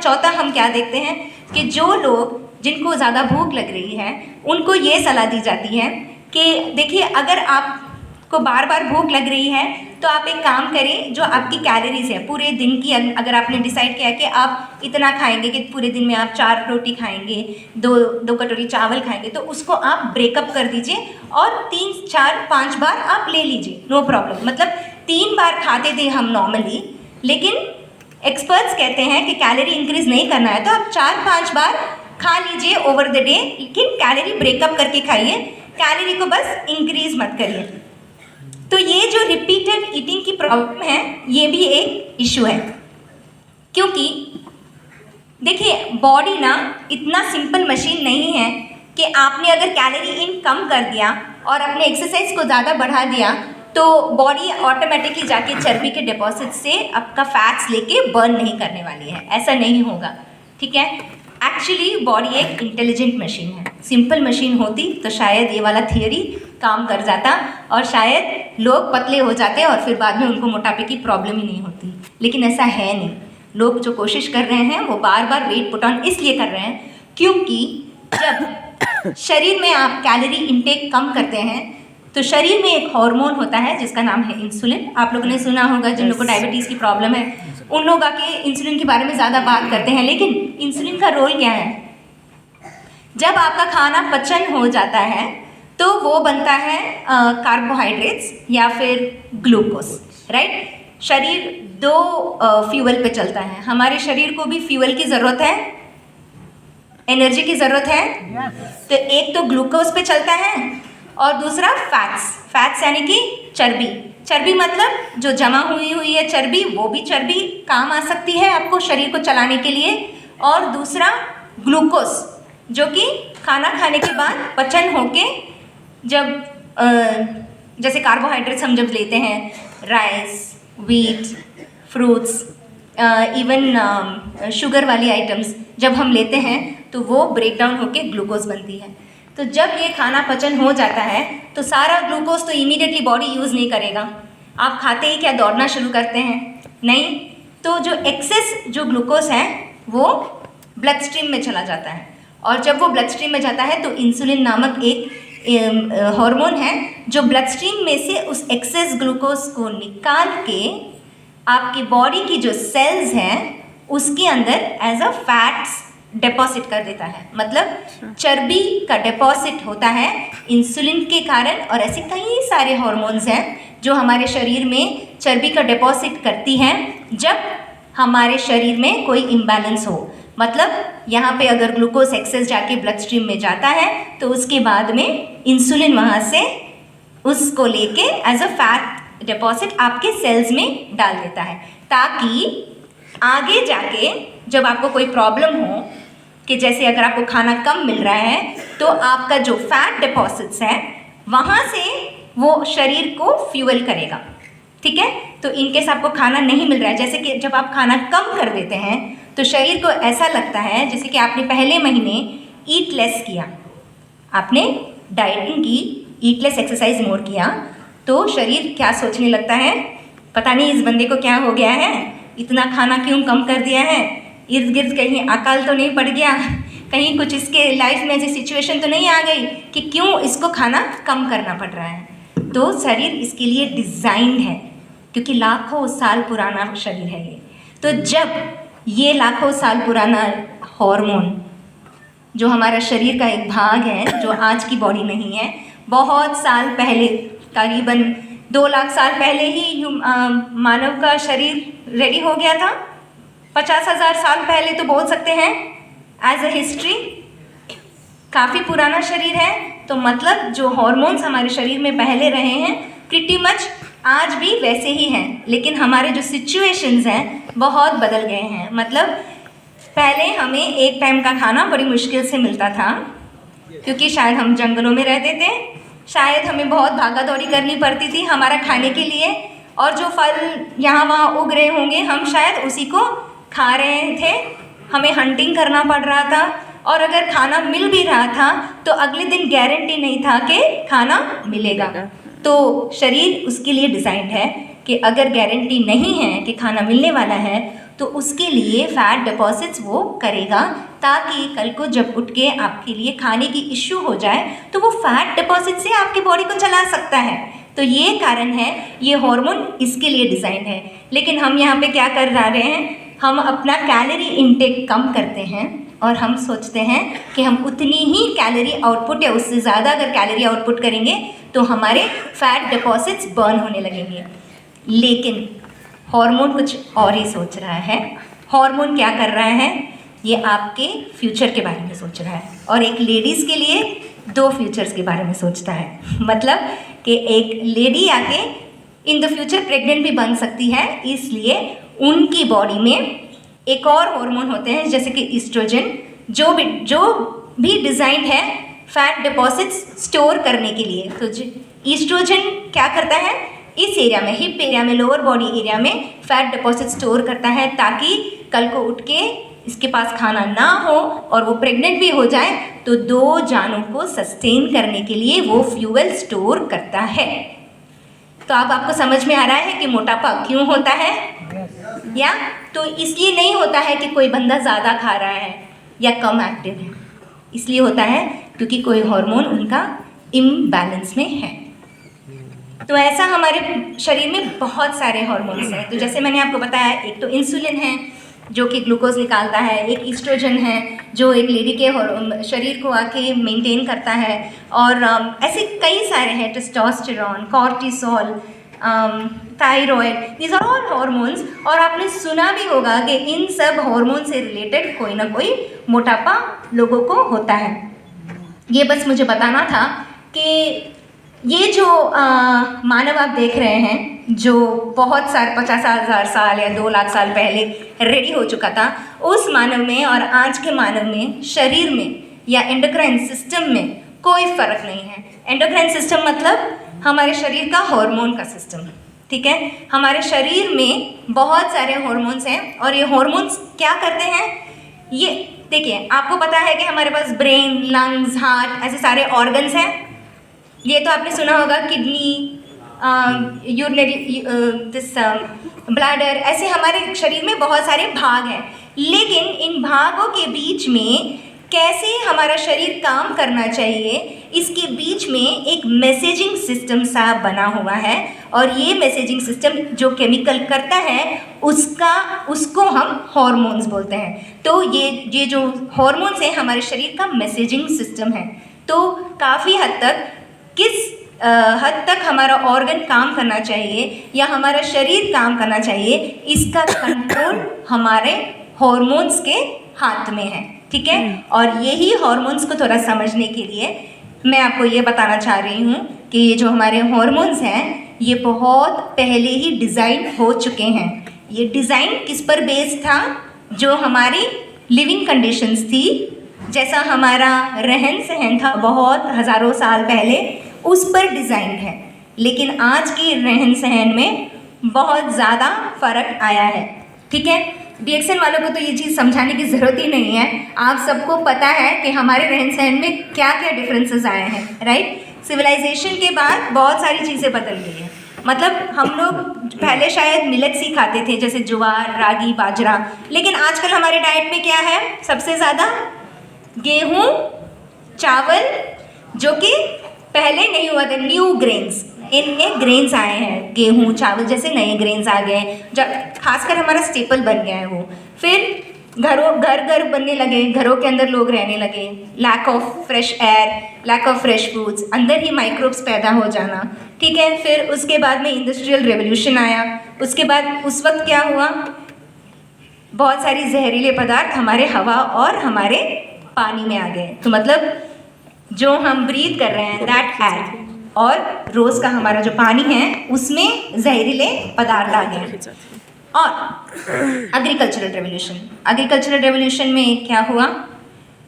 चौथा हम क्या देखते हैं कि जो लोग जिनको ज़्यादा भूख लग रही है उनको ये सलाह दी जाती है कि देखिए, अगर आपको बार बार भूख लग रही है तो आप एक काम करें, जो आपकी कैलोरीज है पूरे दिन की, अगर आपने डिसाइड किया कि आप इतना खाएंगे कि पूरे दिन में आप 4 रोटी खाएंगे, 2 कटोरी चावल खाएंगे, तो उसको आप ब्रेकअप कर दीजिए और 3, 4, 5 बार आप ले लीजिए, नो प्रॉब्लम। मतलब 3 बार खाते थे हम नॉर्मली, लेकिन एक्सपर्ट्स कहते हैं कि कैलोरी इंक्रीज नहीं करना है तो आप 4-5 बार खा लीजिए ओवर द डे, लेकिन कैलोरी ब्रेकअप करके खाइए, कैलोरी को बस इंक्रीज मत करिए। तो ये जो रिपीटेड ईटिंग की प्रॉब्लम है, ये भी एक इशू है, क्योंकि देखिए बॉडी ना इतना सिंपल मशीन नहीं है कि आपने अगर कैलोरी इन कम कर दिया और अपने एक्सरसाइज को ज़्यादा बढ़ा दिया तो बॉडी ऑटोमेटिकली जाके चर्बी के डिपॉजिट से आपका फैट्स लेके बर्न नहीं करने वाली है, ऐसा नहीं होगा, ठीक है। एक्चुअली बॉडी एक इंटेलिजेंट मशीन है, सिंपल मशीन होती तो शायद ये वाला थियरी काम कर जाता और शायद लोग पतले हो जाते और फिर बाद में उनको मोटापे की प्रॉब्लम ही नहीं होती, लेकिन ऐसा है नहीं। लोग जो कोशिश कर रहे हैं वो बार बार वेट पुट ऑन इसलिए कर रहे हैं क्योंकि जब शरीर में आप कैलोरी इंटेक कम करते हैं तो शरीर में एक हार्मोन होता है जिसका नाम है इंसुलिन। आप लोगों ने सुना होगा, जिन लोगों को डायबिटीज़ की प्रॉब्लम है उन लोग आके इंसुलिन के बारे में ज़्यादा बात करते हैं, लेकिन इंसुलिन का रोल क्या है? जब आपका खाना पचन हो जाता है तो वो बनता है कार्बोहाइड्रेट्स या फिर ग्लूकोज, राइट। शरीर 2 फ्यूल पे चलता है, हमारे शरीर को भी फ्यूल की ज़रूरत है, एनर्जी की ज़रूरत है, तो एक तो ग्लूकोज पे चलता है और दूसरा फैट्स यानी कि चर्बी मतलब जो जमा हुई है चर्बी, वो भी चर्बी काम आ सकती है आपको शरीर को चलाने के लिए, और दूसरा ग्लूकोज जो कि खाना खाने के बाद पचन होके जब जैसे कार्बोहाइड्रेट्स हम जब लेते हैं, rice, wheat, fruits, even sugar वाली आइटम्स जब हम लेते हैं तो वो ब्रेक डाउन होके ग्लूकोज बनती है। तो जब ये खाना पचन हो जाता है तो सारा ग्लूकोज तो इमीडिएटली बॉडी यूज़ नहीं करेगा, आप खाते ही क्या दौड़ना शुरू करते हैं? नहीं, तो जो एक्सेस जो ग्लूकोज है वो ब्लड स्ट्रीम में चला जाता है, और जब वो ब्लड स्ट्रीम में जाता है तो इंसुलिन नामक एक हार्मोन है जो ब्लड स्ट्रीम में से उस एक्सेस ग्लूकोज को निकाल के आपकी बॉडी की जो सेल्स हैं उसके अंदर एज अ फैट्स डिपॉजिट कर देता है। मतलब चर्बी का डिपॉजिट होता है इंसुलिन के कारण, और ऐसे कई सारे हार्मोन्स हैं जो हमारे शरीर में चर्बी का डिपॉजिट करती हैं जब हमारे शरीर में कोई इम्बैलेंस हो। मतलब यहाँ पे अगर ग्लूकोज एक्सेस जाके ब्लड स्ट्रीम में जाता है तो उसके बाद में इंसुलिन वहाँ से उसको लेके एज अ फैट डिपॉजिट आपके सेल्स में डाल देता है, ताकि आगे जाके जब आपको कोई प्रॉब्लम हो कि जैसे अगर आपको खाना कम मिल रहा है तो आपका जो फैट डिपॉजिट्स है वहाँ से वो शरीर को फ्यूल करेगा, ठीक है। तो इनकेस आपको खाना नहीं मिल रहा है, जैसे कि जब आप खाना कम कर देते हैं तो शरीर को ऐसा लगता है जैसे कि आपने पहले महीने ईट लेस किया, आपने डाइटिंग की, ईट लेस एक्सरसाइज मोर किया, तो शरीर क्या सोचने लगता है, पता नहीं इस बंदे को क्या हो गया है, इतना खाना क्यों कम कर दिया है, इर्द गिर्द कहीं अकाल तो नहीं पड़ गया, कहीं कुछ इसके लाइफ में ऐसी सिचुएशन तो नहीं आ गई कि क्यों इसको खाना कम करना पड़ रहा है। तो शरीर इसके लिए डिज़ाइंड है, क्योंकि लाखों साल पुराना शरीर है ये। तो जब ये लाखों साल पुराना हार्मोन जो हमारा शरीर का एक भाग है, जो आज की बॉडी नहीं है, बहुत साल पहले, करीबन 2 लाख साल पहले ही मानव का शरीर रेडी हो गया था। 50,000 साल पहले तो बोल सकते हैं एज अ हिस्ट्री, काफ़ी पुराना शरीर है। तो मतलब जो हार्मोन्स हमारे शरीर में पहले रहे हैं प्रिटी मच आज भी वैसे ही हैं, लेकिन हमारे जो सिचुएशंस हैं बहुत बदल गए हैं। मतलब पहले हमें एक टाइम का खाना बड़ी मुश्किल से मिलता था, क्योंकि शायद हम जंगलों में रहते थे, शायद हमें बहुत भागा दौड़ी करनी पड़ती थी हमारा खाने के लिए, और जो फल यहाँ वहाँ उग रहे होंगे हम शायद उसी को खा रहे थे, हमें हंटिंग करना पड़ रहा था, और अगर खाना मिल भी रहा था तो अगले दिन गारंटी नहीं था कि खाना मिलेगा। तो शरीर उसके लिए डिज़ाइंड है कि अगर गारंटी नहीं है कि खाना मिलने वाला है तो उसके लिए फैट डिपॉजिट्स वो करेगा, ताकि कल को जब उठ के आपके लिए खाने की इश्यू हो जाए तो वो फैट डिपॉजिट से आपकी बॉडी को चला सकता है। तो ये कारण है, ये हार्मोन इसके लिए डिज़ाइन है। लेकिन हम यहाँ पे क्या कर रहे हैं, हम अपना कैलोरी इनटेक कम करते हैं और हम सोचते हैं कि हम उतनी ही कैलोरी आउटपुट या उससे ज़्यादा अगर कैलोरी आउटपुट करेंगे तो हमारे फैट डिपॉजिट्स बर्न होने लगेंगे। लेकिन हार्मोन कुछ और ही सोच रहा है। हार्मोन क्या कर रहा है, ये आपके फ्यूचर के बारे में सोच रहा है, और एक लेडीज़ के लिए 2 फ्यूचर्स के बारे में सोचता है। मतलब कि एक लेडी आके इन द फ्यूचर प्रेग्नेंट भी बन सकती है, इसलिए उनकी बॉडी में एक और हार्मोन होते हैं जैसे कि ईस्ट्रोजन, जो भी डिज़ाइंड है फैट डिपॉजिट्स स्टोर करने के लिए। तो ईस्ट्रोजन क्या करता है, इस एरिया में, हिप एरिया में, लोअर बॉडी एरिया में फैट डिपॉजिट स्टोर करता है, ताकि कल को उठ के इसके पास खाना ना हो और वो प्रेग्नेंट भी हो जाए तो 2 जानों को सस्टेन करने के लिए वो फ्यूल स्टोर करता है। तो अब आपको समझ में आ रहा है कि मोटापा क्यों होता है, या तो इसलिए नहीं होता है कि कोई बंदा ज़्यादा खा रहा है या कम एक्टिव है, इसलिए होता है क्योंकि कोई हार्मोन उनका इम्बैलेंस में है। तो ऐसा हमारे शरीर में बहुत सारे हार्मोन्स हैं। तो जैसे मैंने आपको बताया, एक तो इंसुलिन है जो कि ग्लूकोज निकालता है, एक ईस्ट्रोजन है जो एक लेडी के शरीर को आके मेंटेन करता है, और ऐसे कई सारे हैं, testosterone, cortisol, thyroid, these are all hormones. और आपने सुना भी होगा कि इन सब हार्मोन से रिलेटेड कोई ना कोई मोटापा लोगों को होता है। ये बस मुझे बताना था कि ये जो मानव आप देख रहे हैं, जो बहुत सारे 50,000 साल या 2 लाख साल पहले रेडी हो चुका था, उस मानव में और आज के मानव में शरीर में या एंडोक्राइन सिस्टम में कोई फ़र्क नहीं है। एंडोक्राइन सिस्टम मतलब हमारे शरीर का हार्मोन का सिस्टम, ठीक है। हमारे शरीर में बहुत सारे हार्मोन्स हैं, और ये हार्मोन्स क्या करते हैं, ये देखिए, आपको पता है कि हमारे पास ब्रेन, लंग्स, हार्ट, ऐसे सारे ऑर्गन्स हैं। ये तो आपने सुना होगा, किडनी, यूरिनरी, ब्लैडर, ऐसे हमारे शरीर में बहुत सारे भाग हैं। लेकिन इन भागों के बीच में कैसे हमारा शरीर काम करना चाहिए, इसके बीच में एक मैसेजिंग सिस्टम सा बना हुआ है, और ये मैसेजिंग सिस्टम जो केमिकल करता है उसको हम हार्मोन्स बोलते हैं। तो ये जो हार्मोन्स हैं हमारे शरीर का मैसेजिंग सिस्टम है। तो काफ़ी हद तक किस हद तक हमारा ऑर्गन काम करना चाहिए या हमारा शरीर काम करना चाहिए, इसका कंट्रोल हमारे हार्मोन्स के हाथ में है, ठीक है। और यही हार्मोन्स को थोड़ा समझने के लिए मैं आपको ये बताना चाह रही हूँ कि ये जो हमारे हार्मोन्स हैं ये बहुत पहले ही डिज़ाइन हो चुके हैं। ये डिज़ाइन किस पर बेस्ड था, जो हमारी लिविंग कंडीशंस थी जैसा हमारा रहन सहन था बहुत हज़ारों साल पहले, उस पर डिज़ाइन है। लेकिन आज के रहन सहन में बहुत ज़्यादा फ़र्क आया है। ठीक है, DXN वालों को तो ये चीज़ समझाने की ज़रूरत ही नहीं है। आप सबको पता है कि हमारे रहन सहन में क्या क्या डिफरेंसेस आए हैं, राइट। सिविलाइजेशन के बाद बहुत सारी चीज़ें बदल गई हैं। मतलब हम लोग पहले शायद मिलेट्स ही खाते थे, जैसे ज्वार, रागी, बाजरा, लेकिन आजकल हमारे डाइट में क्या है? सबसे ज़्यादा गेहूँ, चावल, जो कि पहले नहीं हुआ था, न्यू ग्रेन्स, इनमें ग्रेन्स आए हैं। गेहूँ, चावल जैसे नए ग्रेन्स आ गए हैं, जब खासकर हमारा स्टेपल बन गया है वो। फिर घर बनने लगे, घरों के अंदर लोग रहने लगे, lack of fresh air, lack of fresh foods, अंदर ही माइक्रोब्स पैदा हो जाना। ठीक है, फिर उसके बाद में इंडस्ट्रियल रेवोल्यूशन आया। उसके बाद उस वक्त क्या हुआ? बहुत सारी जहरीले पदार्थ हमारे हवा और हमारे पानी में आ गए। तो मतलब जो हम ब्रीथ कर रहे हैं, दैट एयर, और रोज़ का हमारा जो पानी है उसमें जहरीले पदार्थ आ गए। और एग्रीकल्चरल रेवोल्यूशन में क्या हुआ?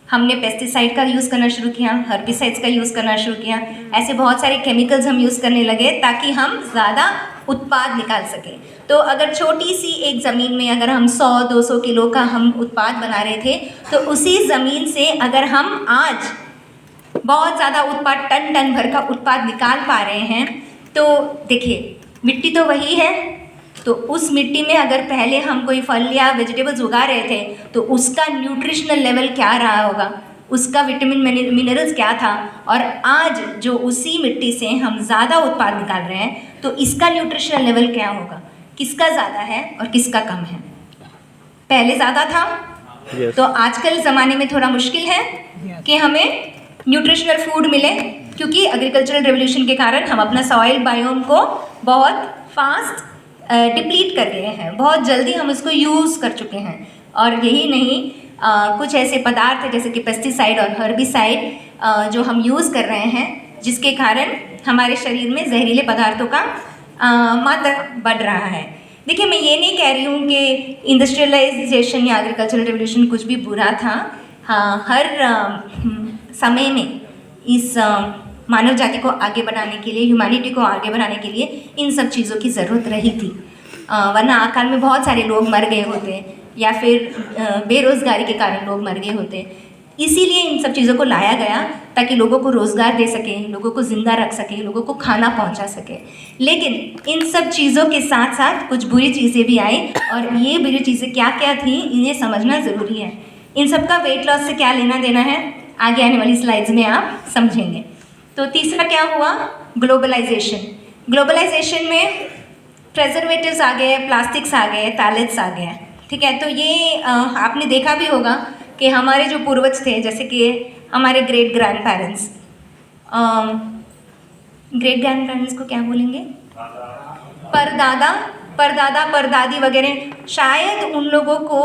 हमने पेस्टिसाइड का यूज़ करना शुरू किया, हर्बिसाइड्स का यूज़ करना शुरू किया। ऐसे बहुत सारे केमिकल्स हम यूज़ करने लगे ताकि हम ज़्यादा उत्पाद निकाल सकें। तो अगर छोटी सी एक ज़मीन में अगर हम 100-200 किलो का हम उत्पाद बना रहे थे, तो उसी ज़मीन से अगर हम आज बहुत ज़्यादा उत्पाद, टन भर का उत्पाद निकाल पा रहे हैं, तो देखिए मिट्टी तो वही है। तो उस मिट्टी में अगर पहले हम कोई फल या वेजिटेबल्स उगा रहे थे, तो उसका न्यूट्रिशनल लेवल क्या रहा होगा, उसका विटामिन मिनरल्स क्या था, और आज जो उसी मिट्टी से हम ज़्यादा उत्पाद निकाल रहे हैं, तो इसका न्यूट्रिशनल लेवल क्या होगा, किसका ज़्यादा है और किसका कम है? पहले ज़्यादा था। तो आजकल ज़माने में थोड़ा मुश्किल है कि हमें न्यूट्रिशनल फूड मिले, क्योंकि एग्रीकल्चरल रेवोल्यूशन के कारण हम अपना सॉइल बायोम को बहुत फास्ट डिप्लीट कर रहे हैं, बहुत जल्दी हम उसको यूज़ कर चुके हैं। और यही नहीं, कुछ ऐसे पदार्थ हैं जैसे कि पेस्टिसाइड और हर्बिसाइड जो हम यूज़ कर रहे हैं, जिसके कारण हमारे शरीर में जहरीले पदार्थों का मात्रा बढ़ रहा है। देखिए, मैं ये नहीं कह रही हूँ कि इंडस्ट्रियलाइजेशन या एग्रीकल्चरल रेवोल्यूशन कुछ भी बुरा था। हाँ, हर समय में इस मानव जाति को आगे बढ़ाने के लिए, ह्यूमैनिटी को आगे बढ़ाने के लिए इन सब चीज़ों की ज़रूरत रही थी। वरना अकाल में बहुत सारे लोग मर गए होते, या फिर बेरोज़गारी के कारण लोग मर गए होते। इसीलिए इन सब चीज़ों को लाया गया ताकि लोगों को रोज़गार दे सके, लोगों को ज़िंदा रख सके, लोगों को खाना पहुंचा सके। लेकिन इन सब चीज़ों के साथ साथ कुछ बुरी चीज़ें भी आई, और ये बुरी चीज़ें क्या क्या थी, इन्हें समझना ज़रूरी है। इन सब का वेट लॉस से क्या लेना देना है, आगे आने वाली स्लाइड्स में आप समझेंगे। तो तीसरा क्या हुआ? ग्लोबलाइजेशन में प्रेजर्वेटिव्स आ गए, प्लास्टिक्स आ गए, पैलेट्स आ गए। ठीक है, तो ये आपने देखा भी होगा कि हमारे जो पूर्वज थे, जैसे कि हमारे ग्रेट ग्रैंड पेरेंट्स को क्या बोलेंगे, परदादा परदादी वगैरह, शायद उन लोगों को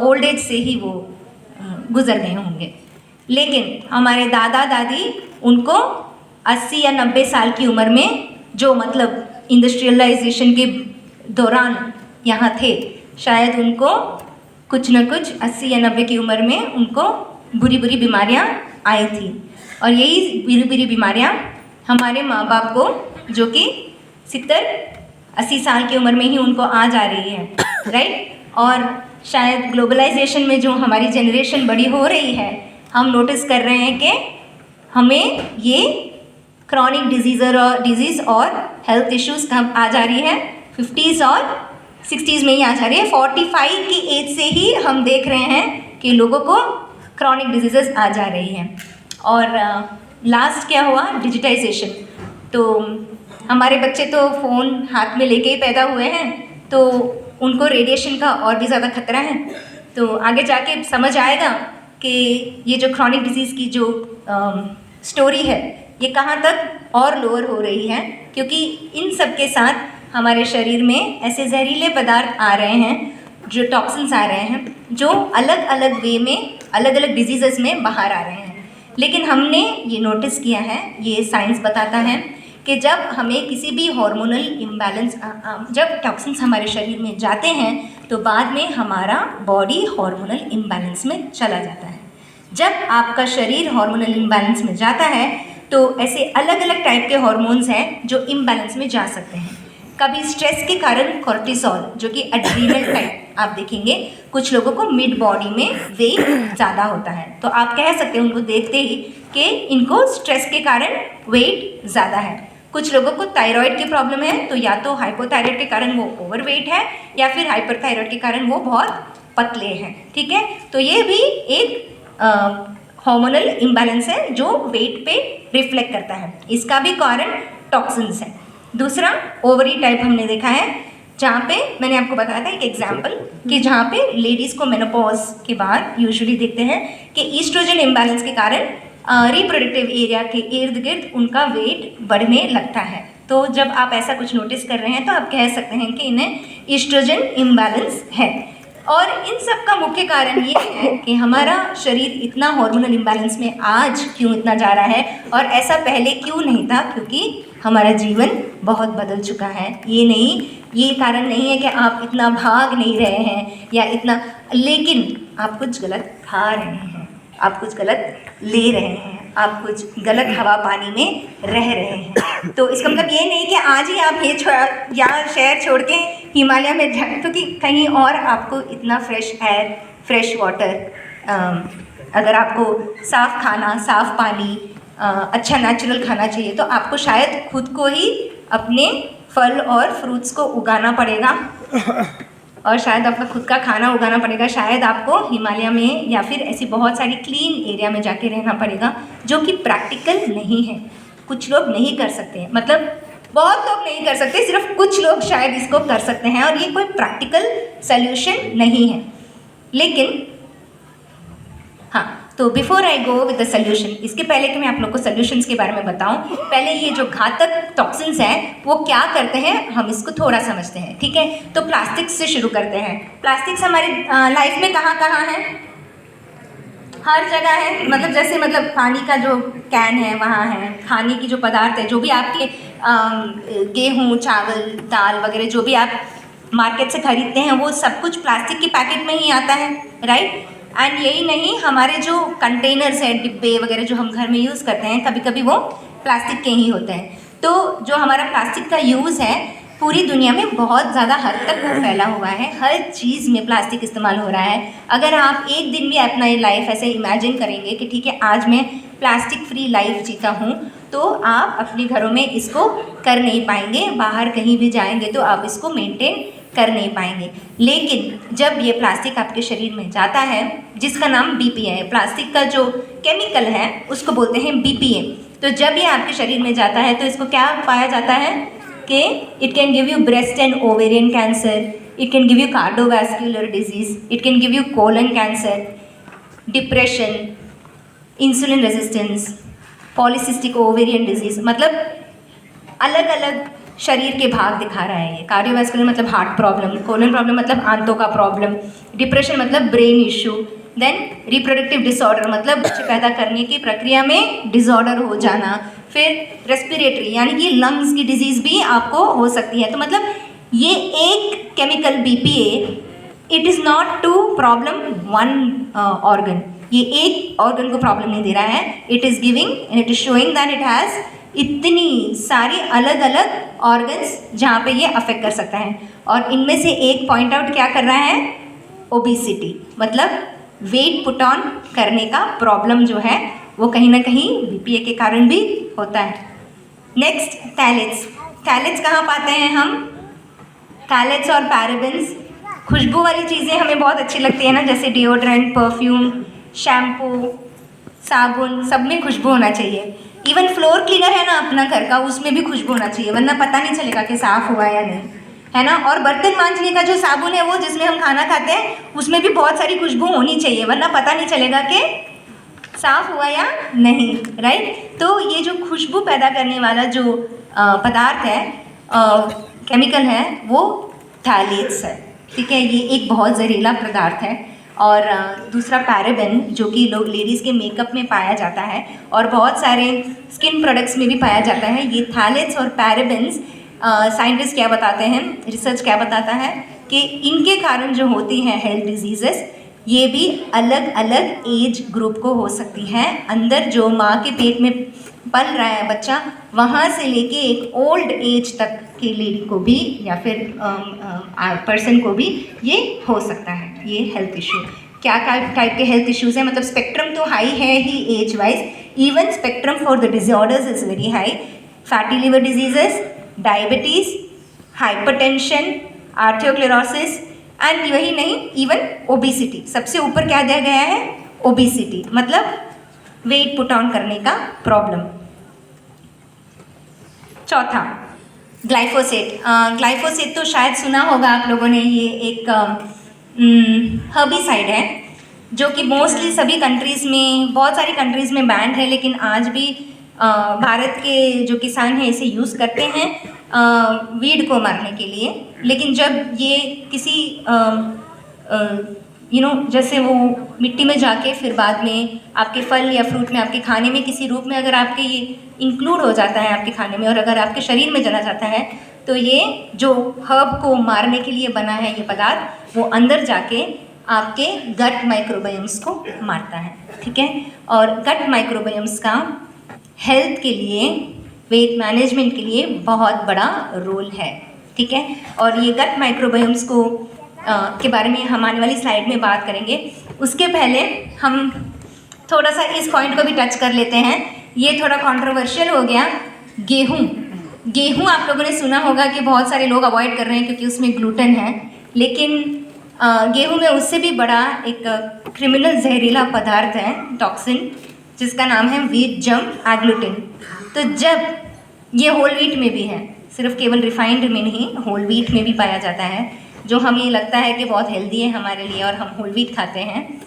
ओल्ड एज से ही वो गुजर गए होंगे। लेकिन हमारे दादा दादी उनको 80 या 90 साल की उम्र में, जो मतलब इंडस्ट्रियलाइजेशन के दौरान यहाँ थे, शायद उनको कुछ न कुछ 80 या 90 की उम्र में उनको बुरी बुरी बीमारियाँ आई थी। और यही बुरी बुरी बीमारियाँ हमारे माँ बाप को, जो कि 70-80 साल की उम्र में ही उनको आ जा रही है, राइट। और शायद ग्लोबलाइजेशन में जो हमारी जनरेशन बड़ी हो रही है, हम नोटिस कर रहे हैं कि हमें ये क्रॉनिक डिजीज़ और हेल्थ इश्यूज़ कब आ जा रही है, 50s और 60s में ही आ जा रही है। 45 की एज से ही हम देख रहे हैं कि लोगों को क्रॉनिक डिजीज़ेस आ जा रही हैं। और लास्ट क्या हुआ? डिजिटाइजेशन। तो हमारे बच्चे तो फ़ोन हाथ में लेके ही पैदा हुए हैं, तो उनको रेडिएशन का और भी ज़्यादा खतरा है। तो आगे जाके समझ आएगा कि ये जो क्रॉनिक डिजीज़ की जो स्टोरी है, ये कहाँ तक और लोअर हो रही है, क्योंकि इन सब के साथ हमारे शरीर में ऐसे जहरीले पदार्थ आ रहे हैं, जो टॉक्सिन्स आ रहे हैं, जो अलग अलग वे में, अलग अलग डिजीज़ेस में बाहर आ रहे हैं। लेकिन हमने ये नोटिस किया है, ये साइंस बताता है कि जब हमें किसी भी हार्मोनल इम्बैलेंस, जब टॉक्सिन्स हमारे शरीर में जाते हैं, तो बाद में हमारा बॉडी हार्मोनल इम्बैलेंस में चला जाता है। जब आपका शरीर हार्मोनल इम्बैलेंस में जाता है तो ऐसे अलग अलग टाइप के हार्मोन्स हैं जो इम्बैलेंस में जा सकते हैं। कभी स्ट्रेस के कारण कॉर्टिसोल, जो कि एड्रीनल टाइप आप देखेंगे, कुछ लोगों को मिड बॉडी में वेट ज़्यादा होता है, तो आप कह सकते हैं उनको देखते ही कि इनको स्ट्रेस के कारण वेट ज़्यादा है। कुछ लोगों को थायराइड की प्रॉब्लम है, तो या तो हाइपोथायराइड के कारण वो ओवरवेट है या फिर हाइपरथायराइड के कारण वो बहुत पतले हैं। ठीक है, तो ये भी एक हार्मोनल इम्बैलेंस है जो वेट पे रिफ्लेक्ट करता है। इसका भी कारण टॉक्सिन्स है। दूसरा ओवरी टाइप हमने देखा है, जहाँ पे मैंने आपको बताया था एक एग्जाम्पल कि जहाँ पे लेडीज़ को मेनोपॉज के बाद यूजुअली देखते हैं कि ईस्ट्रोजन इम्बैलेंस के कारण रिप्रोडक्टिव एरिया के इर्द गिर्द उनका वेट बढ़ने लगता है। तो जब आप ऐसा कुछ नोटिस कर रहे हैं तो आप कह सकते हैं कि इन्हें ईस्ट्रोजन इम्बैलेंस है। और इन सब का मुख्य कारण ये है कि हमारा शरीर इतना हार्मोनल इम्बैलेंस में आज क्यों इतना जा रहा है और ऐसा पहले क्यों नहीं था, क्योंकि हमारा जीवन बहुत बदल चुका है। ये कारण नहीं है कि आप इतना भाग नहीं रहे हैं या इतना, लेकिन आप कुछ गलत खा रहे हैं, आप कुछ गलत ले रहे हैं, आप कुछ गलत हवा पानी में रह रहे हैं। तो इसका मतलब ये नहीं कि आज ही आप यहाँ शहर छोड़ के हिमालय में जाए, क्योंकि कहीं और आपको इतना फ्रेश एयर, फ्रेश वाटर, अगर आपको साफ़ खाना, साफ़ पानी, अच्छा नेचुरल खाना चाहिए तो आपको शायद खुद को ही अपने फल और फ्रूट्स को उगाना पड़ेगा और शायद आपका खुद का खाना उगाना पड़ेगा। शायद आपको हिमालय में या फिर ऐसी बहुत सारी क्लीन एरिया में जाके रहना पड़ेगा, जो कि प्रैक्टिकल नहीं है। कुछ लोग नहीं कर सकते हैं, मतलब बहुत लोग नहीं कर सकते, सिर्फ कुछ लोग शायद इसको कर सकते हैं और ये कोई प्रैक्टिकल सल्यूशन नहीं है। लेकिन हाँ, तो before I go with the solution, इसके पहले कि मैं आप लोग को सल्यूशंस के बारे में बताऊं, पहले ये जो घातक टॉक्सिन्स हैं वो क्या करते हैं हम इसको थोड़ा समझते हैं। ठीक है, तो प्लास्टिक्स से शुरू करते हैं। प्लास्टिक्स हमारी लाइफ में कहाँ कहाँ है? हर जगह है, मतलब जैसे पानी का जो कैन है वहाँ है, खाने की जो पदार्थ है, जो भी आपके गेहूँ, चावल, दाल वगैरह जो भी आप मार्केट से खरीदते हैं वो सब कुछ प्लास्टिक के पैकेट में ही आता है, राइट। एंड यही नहीं, हमारे जो कंटेनर्स हैं, डिब्बे वगैरह जो हम घर में यूज़ करते हैं, कभी कभी वो प्लास्टिक के ही होते हैं। तो जो हमारा प्लास्टिक का यूज़ है पूरी दुनिया में बहुत ज़्यादा हद तक फैला हुआ है, हर चीज़ में प्लास्टिक इस्तेमाल हो रहा है। अगर आप एक दिन भी अपना ये लाइफ ऐसे इमेजिन करेंगे कि ठीक है आज मैं प्लास्टिक फ्री लाइफ जीता हूँ, तो आप अपने घरों में इसको कर नहीं पाएंगे, बाहर कहीं भी जाएंगे तो आप इसको मेंटेन कर नहीं पाएंगे। लेकिन जब ये प्लास्टिक आपके शरीर में जाता है, जिसका नाम BPA है, प्लास्टिक का जो केमिकल है उसको बोलते हैं BPA, तो जब ये आपके शरीर में जाता है तो इसको क्या पाया जाता है कि it can give you breast and ovarian cancer, it can give you cardiovascular disease, it can give you colon cancer, depression, insulin resistance, polycystic ovarian disease, मतलब अलग अलग शरीर के भाग दिखा रहा है ये। कार्डियोवैस्कुलर मतलब हार्ट प्रॉब्लम, कोलन प्रॉब्लम मतलब आंतों का प्रॉब्लम, डिप्रेशन मतलब brain issue, then reproductive disorder मतलब बच्चे पैदा करने की प्रक्रिया में डिसऑर्डर हो जाना, फिर रेस्पिरेटरी यानी कि लंग्स की डिजीज़ भी आपको हो सकती है। तो मतलब ये एक chemical BPA, it is not to problem one organ, ये एक ऑर्गन को प्रॉब्लम नहीं दे रहा है, it is giving and it is showing that it has इतनी सारी अलग अलग ऑर्गन्स जहाँ पे ये अफेक्ट कर सकता है। और इनमें से एक पॉइंट आउट क्या कर रहा है? ओबिसिटी, मतलब वेट पुट ऑन करने का प्रॉब्लम जो है वो कहीं ना कहीं BPA के कारण भी होता है। Next phthalates. थैलेट्स कहाँ पाते हैं हम? थैलेट्स और पैराबेन्स, खुशबू वाली चीज़ें हमें बहुत अच्छी लगती है ना, जैसे डिओड्रेंट, परफ्यूम, शैम्पू, साबुन, सब में खुशबू होना चाहिए। इवन फ्लोर क्लीनर है ना अपना घर का, उसमें भी खुशबू होना चाहिए, वरना पता नहीं चलेगा कि साफ़ हुआ या नहीं, है ना। और बर्तन मांजने का जो साबुन है वो जिसमें हम खाना खाते हैं उसमें भी बहुत सारी खुशबू होनी चाहिए, वरना पता नहीं चलेगा कि साफ़ हुआ या नहीं, राइट। तो ये जो खुशबू पैदा करने वाला जो पदार्थ है, केमिकल है, वो थैलेट्स है। ठीक है, ये एक बहुत जहरीला पदार्थ है। और दूसरा पैराबेन, जो कि लोग लेडीज़ के मेकअप में पाया जाता है और बहुत सारे स्किन प्रोडक्ट्स में भी पाया जाता है। ये थैलेट्स और पैराबेन्स, साइंटिस्ट क्या बताते हैं, रिसर्च क्या बताता है कि इनके कारण जो होती हैं हेल्थ डिजीज़ेस, ये भी अलग अलग एज ग्रुप को हो सकती है। अंदर जो माँ के पेट में पल रहा है बच्चा, वहाँ से लेके एक ओल्ड एज तक के लेडी को भी या फिर पर्सन को भी ये हो सकता है, ये हेल्थ इशू। क्या टाइप के हेल्थ इश्यूज़ हैं, मतलब स्पेक्ट्रम तो हाई है ही age wise, even spectrum for the disorders is very high. Fatty liver diseases, diabetes, hypertension, atherosclerosis and वही नहीं, इवन ओबिसिटी। सबसे ऊपर क्या दिया गया है, ओबिसिटी, मतलब वेट पुट ऑन करने का प्रॉब्लम। चौथा, ग्लाइफोसेट। ग्लाइफोसेट तो शायद सुना होगा आप लोगों ने, ये एक हर्बिसाइड है जो कि मोस्टली सभी कंट्रीज़ में, बहुत सारी कंट्रीज़ में बैंड है, लेकिन आज भी भारत के जो किसान हैं इसे यूज़ करते हैं वीड को मारने के लिए। लेकिन जब ये किसी जैसे वो मिट्टी में जाके फिर बाद में आपके फल या फ्रूट में, आपके खाने में किसी रूप में अगर आपके ये इंक्लूड हो जाता है आपके खाने में और अगर आपके शरीर में चला जाता है, तो ये जो हर्ब को मारने के लिए बना है ये पदार्थ, वो अंदर जाके आपके गट माइक्रोबायोम्स को मारता है, ठीक है। और गट माइक्रोबायोम्स का हेल्थ के लिए, वेट मैनेजमेंट के लिए बहुत बड़ा रोल है, ठीक है। और ये गट माइक्रोबायोम्स को के बारे में हम आने वाली स्लाइड में बात करेंगे। उसके पहले हम थोड़ा सा इस पॉइंट को भी टच कर लेते हैं, ये थोड़ा कंट्रोवर्शियल हो गया। गेहूँ आप लोगों ने सुना होगा कि बहुत सारे लोग अवॉइड कर रहे हैं क्योंकि उसमें ग्लूटेन है, लेकिन गेहूँ में उससे भी बड़ा एक क्रिमिनल जहरीला पदार्थ है, टॉक्सिन, जिसका नाम है व्हीट जर्म एग्लूटिन। तो जब ये होल व्हीट में भी है, सिर्फ केवल रिफाइंड में नहीं, होल व्हीट में भी पाया जाता है, जो हमें लगता है कि बहुत हेल्दी है हमारे लिए और हम होल व्हीट खाते हैं,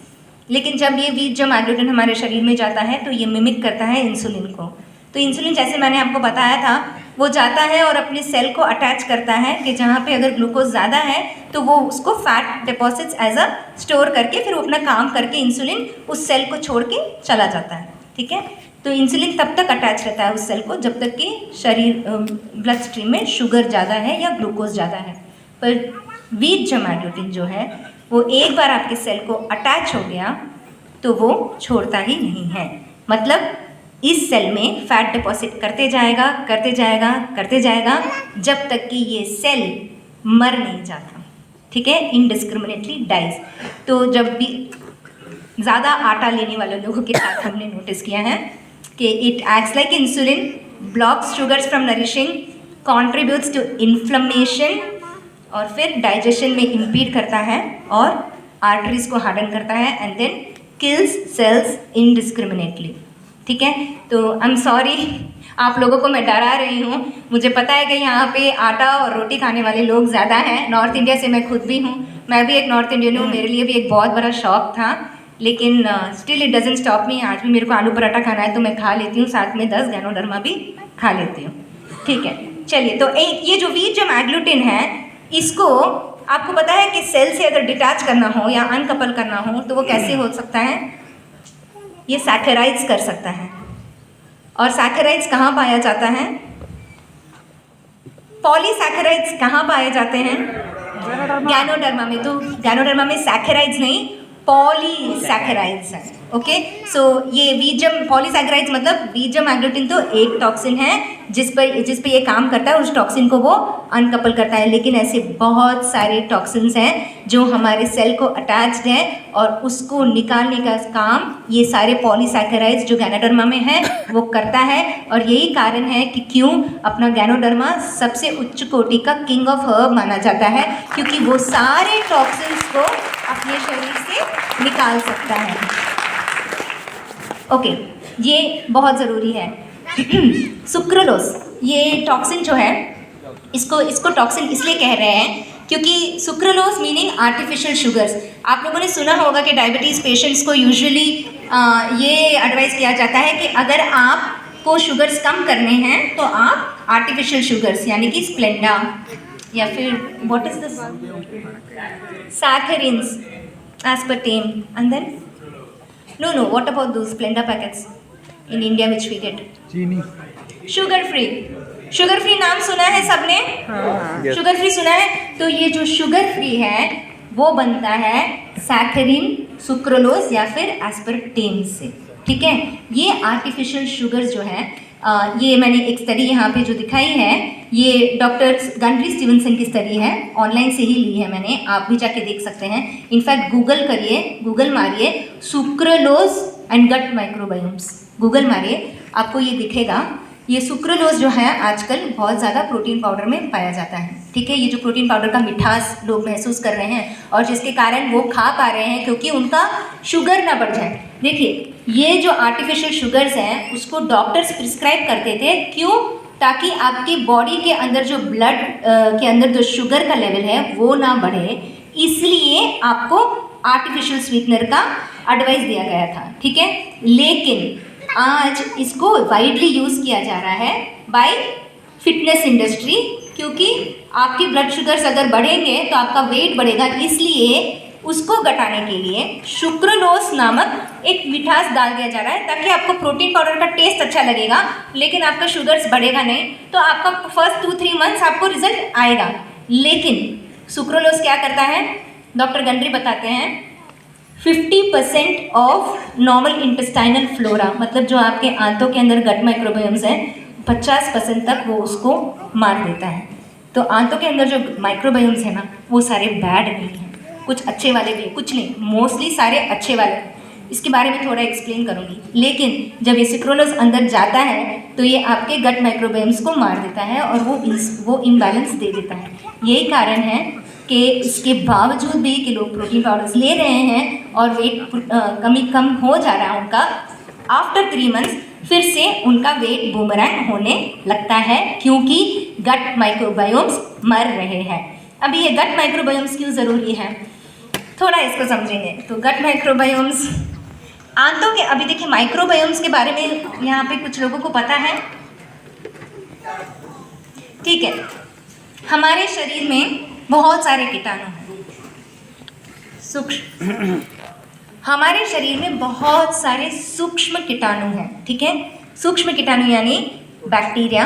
लेकिन जब ये व्हीट जर्म एग्लूटिन हमारे शरीर में जाता है तो ये मिमिक करता है इंसुलिन को। तो इंसुलिन, जैसे मैंने आपको बताया था, वो जाता है और अपने सेल को अटैच करता है कि जहाँ पे अगर ग्लूकोज ज़्यादा है तो वो उसको fat deposits as a store करके फिर वो अपना काम करके इंसुलिन उस सेल को छोड़ के चला जाता है, ठीक है। तो इंसुलिन तब तक अटैच रहता है उस सेल को जब तक कि शरीर ब्लड स्ट्रीम में शुगर ज़्यादा है या ग्लूकोज ज़्यादा है। पर व्हीट जर्म एग्लूटिन जो है वो एक बार आपके सेल को अटैच हो गया तो वो छोड़ता ही नहीं है, मतलब इस सेल में फैट डिपॉजिट करते जाएगा करते जाएगा करते जाएगा जब तक कि ये सेल मर नहीं जाता, ठीक है, इनडिस्क्रिमिनेटली डाइज। तो जब भी ज़्यादा आटा लेने वाले लोगों के साथ हमने नोटिस किया है कि it acts like insulin, blocks sugars from nourishing, contributes to inflammation और फिर डाइजेशन में इम्पीड करता है और आर्टरीज को हार्डन करता है and then kills cells indiscriminately, ठीक है। तो आई एम सॉरी, आप लोगों को मैं डरा रही हूँ, मुझे पता है कि यहाँ पे आटा और रोटी खाने वाले लोग ज़्यादा हैं, नॉर्थ इंडिया से मैं खुद भी हूँ, मैं भी एक नॉर्थ इंडियन हूँ, मेरे लिए भी एक बहुत बड़ा शौक था, लेकिन still it doesn't stop me. आज भी मेरे को आलू पराठा खाना है तो मैं खा लेती हूँ, साथ में 10 गैनोडर्मा भी खा लेती हूँ, ठीक है। चलिए, तो ये जो व्हीट जर्म एग्लूटिन है, इसको आपको पता है कि सेल से अगर डिटैच करना हो या अनकपल करना हो तो वो कैसे हो सकता है, ये सैकेराइड्स कर सकता है। और सैकेराइड्स कहाँ पाया जाता है, पॉलीसैकेराइड्स कहाँ पाए जाते हैं, गैनोडर्मा में। तो गैनोडर्मा में सैकेराइड्स नहीं, पॉलीसैकेराइड्स हैं, ओके। सो ये व्हीट जर्म पॉलीसैकेराइड्स मतलब व्हीट जर्म एग्लूटिन तो एक टॉक्सिन है जिस पे ये काम करता है, उस टॉक्सिन को वो अनकपल करता है, लेकिन ऐसे बहुत सारे टॉक्सिन्स हैं जो हमारे सेल को अटैच्ड है और उसको निकालने का काम ये सारे पॉलीसैकेराइड्स जो गैनोडर्मा में है वो करता है। और यही कारण है कि क्यों अपना गैनोडर्मा सबसे उच्च कोटि का किंग ऑफ हर्ब माना जाता है, क्योंकि वो सारे टॉक्सिन्स को अपने शरीर से निकाल सकता है, ओके। ये बहुत ज़रूरी है। सुक्रोलोस, ये टॉक्सिन जो है, इसको टॉक्सिन इसलिए कह रहे हैं क्योंकि सुक्रोलोस मीनिंग आर्टिफिशियल शुगर्स। आप लोगों ने सुना होगा कि डायबिटीज़ पेशेंट्स को यूजुअली ये एडवाइस किया जाता है कि अगर आपको शुगर्स कम करने हैं तो आप आर्टिफिशियल शुगर्स यानी कि स्प्लेंडा या फिर what is this saccharins, aspartame, and then no, what about those Splenda packets in India which we get?
चीनी,
शुगर फ्री नाम सुना है सबने? शुगर फ्री सुना है? तो ये जो शुगर फ्री है वो बनता है सैकरिन सुक्रोलोज या फिर एस्पार्टेम से, ठीक है। ये आर्टिफिशियल शुगर्स जो है ये मैंने एक स्टडी यहाँ पे जो दिखाई है, ये डॉक्टर गंड्री स्टीवनसन की स्टडी है, ऑनलाइन से ही ली है मैंने, आप भी जाके देख सकते हैं। इनफैक्ट गूगल करिए, गूगल मारिए sucralose and gut microbiomes, Google मारिए, आपको ये दिखेगा। ये सुक्रोलोज जो है आजकल बहुत ज़्यादा प्रोटीन पाउडर में पाया जाता है, ठीक है। ये जो प्रोटीन पाउडर का मिठास लोग महसूस कर रहे हैं और जिसके कारण वो खा पा रहे हैं क्योंकि उनका शुगर ना बढ़ जाए। देखिए ये जो आर्टिफिशियल शुगर्स हैं उसको डॉक्टर्स प्रिस्क्राइब करते थे, क्यों? ताकि आपकी बॉडी के अंदर जो ब्लड के अंदर जो शुगर का लेवल है वो ना बढ़े, इसलिए आपको आर्टिफिशियल स्वीटनर का एडवाइस दिया गया था, ठीक है। लेकिन आज इसको वाइडली यूज़ किया जा रहा है बाय फिटनेस इंडस्ट्री, क्योंकि आपकी ब्लड शुगर्स अगर बढ़ेंगे तो आपका वेट बढ़ेगा, इसलिए उसको घटाने के लिए सुक्रोलोज नामक एक मिठास डाल दिया जा रहा है ताकि आपको प्रोटीन पाउडर का टेस्ट अच्छा लगेगा लेकिन आपका शुगर्स बढ़ेगा नहीं। तो आपका फर्स्ट 2-3 मंथ्स आपको रिजल्ट आएगा। लेकिन सुक्रोलोज क्या करता है, डॉक्टर गंड्री बताते हैं 50% ऑफ नॉर्मल इंटेस्टाइनल फ्लोरा, मतलब जो आपके आंतों के अंदर गट माइक्रोबायोम्स हैं 50% तक वो उसको मार देता है। तो आंतों के अंदर जो माइक्रोबायोम्स है ना वो सारे बैड नहीं हैं, कुछ अच्छे वाले भी हैं, कुछ नहीं, मोस्टली सारे अच्छे वाले। इसके बारे में थोड़ा एक्सप्लेन करूँगी। लेकिन जब ये सुक्रोलोज अंदर जाता है तो ये आपके गट माइक्रोबायोम्स को मार देता है और वो इम्बैलेंस दे देता है। यही कारण है कि इसके बावजूद भी कि लोग प्रोटीन पाउडर्स ले रहे हैं और वेट कम हो जा रहा है उनका, आफ्टर 3 मंथ्स फिर से उनका वेट बूमरैंग होने लगता है, क्योंकि गट माइक्रोबायोम्स मर रहे हैं। अभी ये गट माइक्रोबायोम्स क्यों ज़रूरी है, थोड़ा इसको समझेंगे। तो गट माइक्रोबायोम्स आंतों के, अभी देखिए माइक्रोबायोम्स के बारे में यहाँ पे कुछ लोगों को पता है, ठीक है। हमारे शरीर में बहुत सारे कीटाणु हैं, सूक्ष्म, हमारे शरीर में बहुत सारे सूक्ष्म कीटाणु हैं, ठीक है। सूक्ष्म कीटाणु यानी बैक्टीरिया,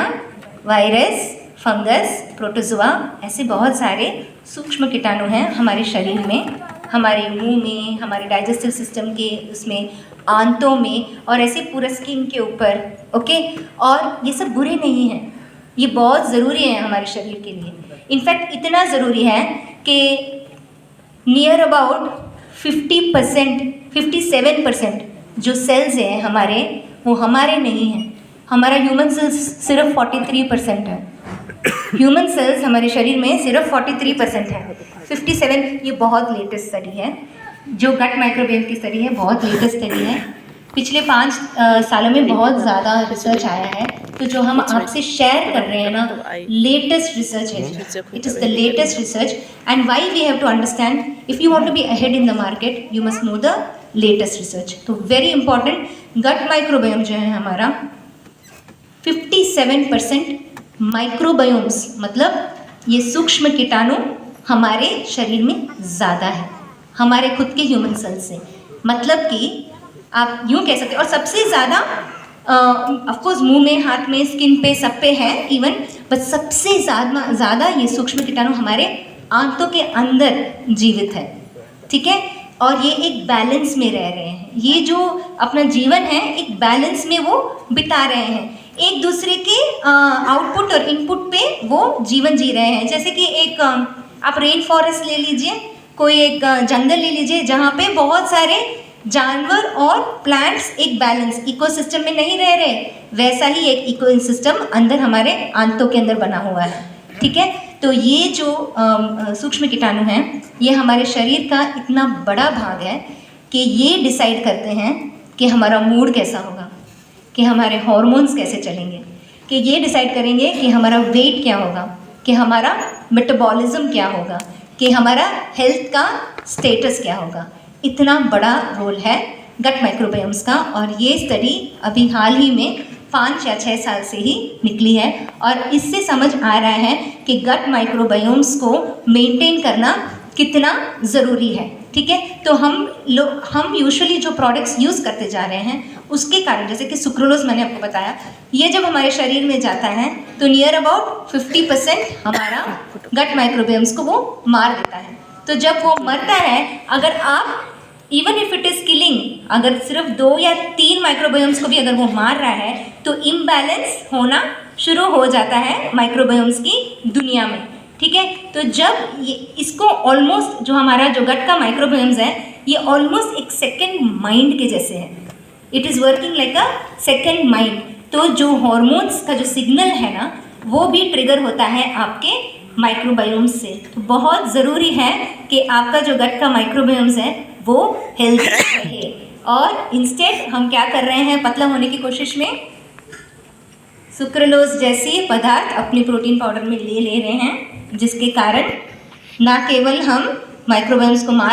वायरस, फंगस, प्रोटोजोआ, ऐसे बहुत सारे सूक्ष्म कीटाणु हैं हमारे शरीर में, हमारे मुंह में, हमारे डाइजेस्टिव सिस्टम के उसमें, आंतों में और ऐसे पूरा स्किन के ऊपर, ओके। और ये सब बुरे नहीं हैं, ये बहुत ज़रूरी है हमारे शरीर के लिए। इनफैक्ट इतना ज़रूरी है कि नियर अबाउट 57% जो सेल्स हैं हमारे, वो हमारे नहीं हैं। हमारा ह्यूमन सेल्स सिर्फ 43% है। ह्यूमन सेल्स हमारे शरीर में सिर्फ 43% है। 57 ये बहुत लेटेस्ट स्टडी है, जो गट माइक्रोबायोम की स्टडी है, बहुत लेटेस्ट स्टडी है। पिछले 5 सालों में बहुत ज़्यादा रिसर्च आया है, तो जो हम आपसे शेयर कर रहे हैं ना, लेटेस्ट रिसर्च है, it is the latest research. And why we have to understand, if you want to be ahead in the market you must know the latest research. तो वेरी इंपॉर्टेंट, गट माइक्रोबायोम जो है हमारा 57% microbiomes, मतलब ये सूक्ष्म कीटाणु हमारे शरीर में ज़्यादा है हमारे खुद के ह्यूमन सेल से, मतलब कि आप यूँ कह सकते हैं। और सबसे ज़्यादा ऑफकोर्स मुंह में, हाथ में, स्किन पे, सब पे है इवन, बट सबसे ज़्यादा ये सूक्ष्म कीटाणु हमारे आंतों के अंदर जीवित है, ठीक है। और ये एक बैलेंस में रह रहे हैं, ये जो अपना जीवन है एक बैलेंस में वो बिता रहे हैं, एक दूसरे के आउटपुट और इनपुट पे वो जीवन जी रहे हैं। जैसे कि एक आप रेन फॉरेस्ट ले लीजिए, कोई एक जंगल ले लीजिए जहाँ पे बहुत सारे जानवर और प्लांट्स एक बैलेंस इकोसिस्टम में नहीं रह रहे, वैसा ही एक इकोसिस्टम अंदर हमारे आंतों के अंदर बना हुआ है, ठीक है। तो ये जो सूक्ष्म कीटाणु हैं ये हमारे शरीर का इतना बड़ा भाग है कि ये डिसाइड करते हैं कि हमारा मूड कैसा होगा, कि हमारे हार्मोन्स कैसे चलेंगे, कि ये डिसाइड करेंगे कि हमारा वेट क्या होगा, कि हमारा मेटाबॉलिज्म क्या होगा, कि हमारा हेल्थ का स्टेटस क्या होगा। इतना बड़ा रोल है गट माइक्रोबायोम्स का। और ये स्टडी अभी हाल ही में 5 या 6 साल से ही निकली है और इससे समझ आ रहा है कि गट माइक्रोबायोम्स को मेंटेन करना कितना ज़रूरी है, ठीक है। तो हम यूजुअली जो प्रोडक्ट्स यूज़ करते जा रहे हैं उसके कारण, जैसे कि सुक्रोलोज मैंने आपको बताया, ये जब हमारे शरीर में जाता है तो नियर अबाउट 50% हमारा गट माइक्रोबायोम्स को वो मार देता है। तो जब वो मरता है, अगर आप even if it is killing, अगर सिर्फ 2 या 3 माइक्रोबायोम्स को भी अगर वो मार रहा है तो इम्बैलेंस होना शुरू हो जाता है माइक्रोबायोम्स की दुनिया में, ठीक है। तो जब ये इसको ऑलमोस्ट जो हमारा जो गट का माइक्रोबायोम्स है ये ऑलमोस्ट एक सेकेंड माइंड के जैसे है, it is working like a second mind. तो जो हॉर्मोन्स का जो सिग्नल है ना वो भी ट्रिगर होता है आपके माइक्रोबायोम्स से। तो बहुत ज़रूरी है कि आपका जो गट का माइक्रोबायोम्स है वो हेल्दी रहे। और इंस्टेड हम क्या कर रहे हैं पतला होने की कोशिश में, सुक्रोलोज जैसी पदार्थ अपने प्रोटीन पाउडर में ले रहे हैं, जिसके कारण ना केवल हम माइक्रोबायोम्स को मार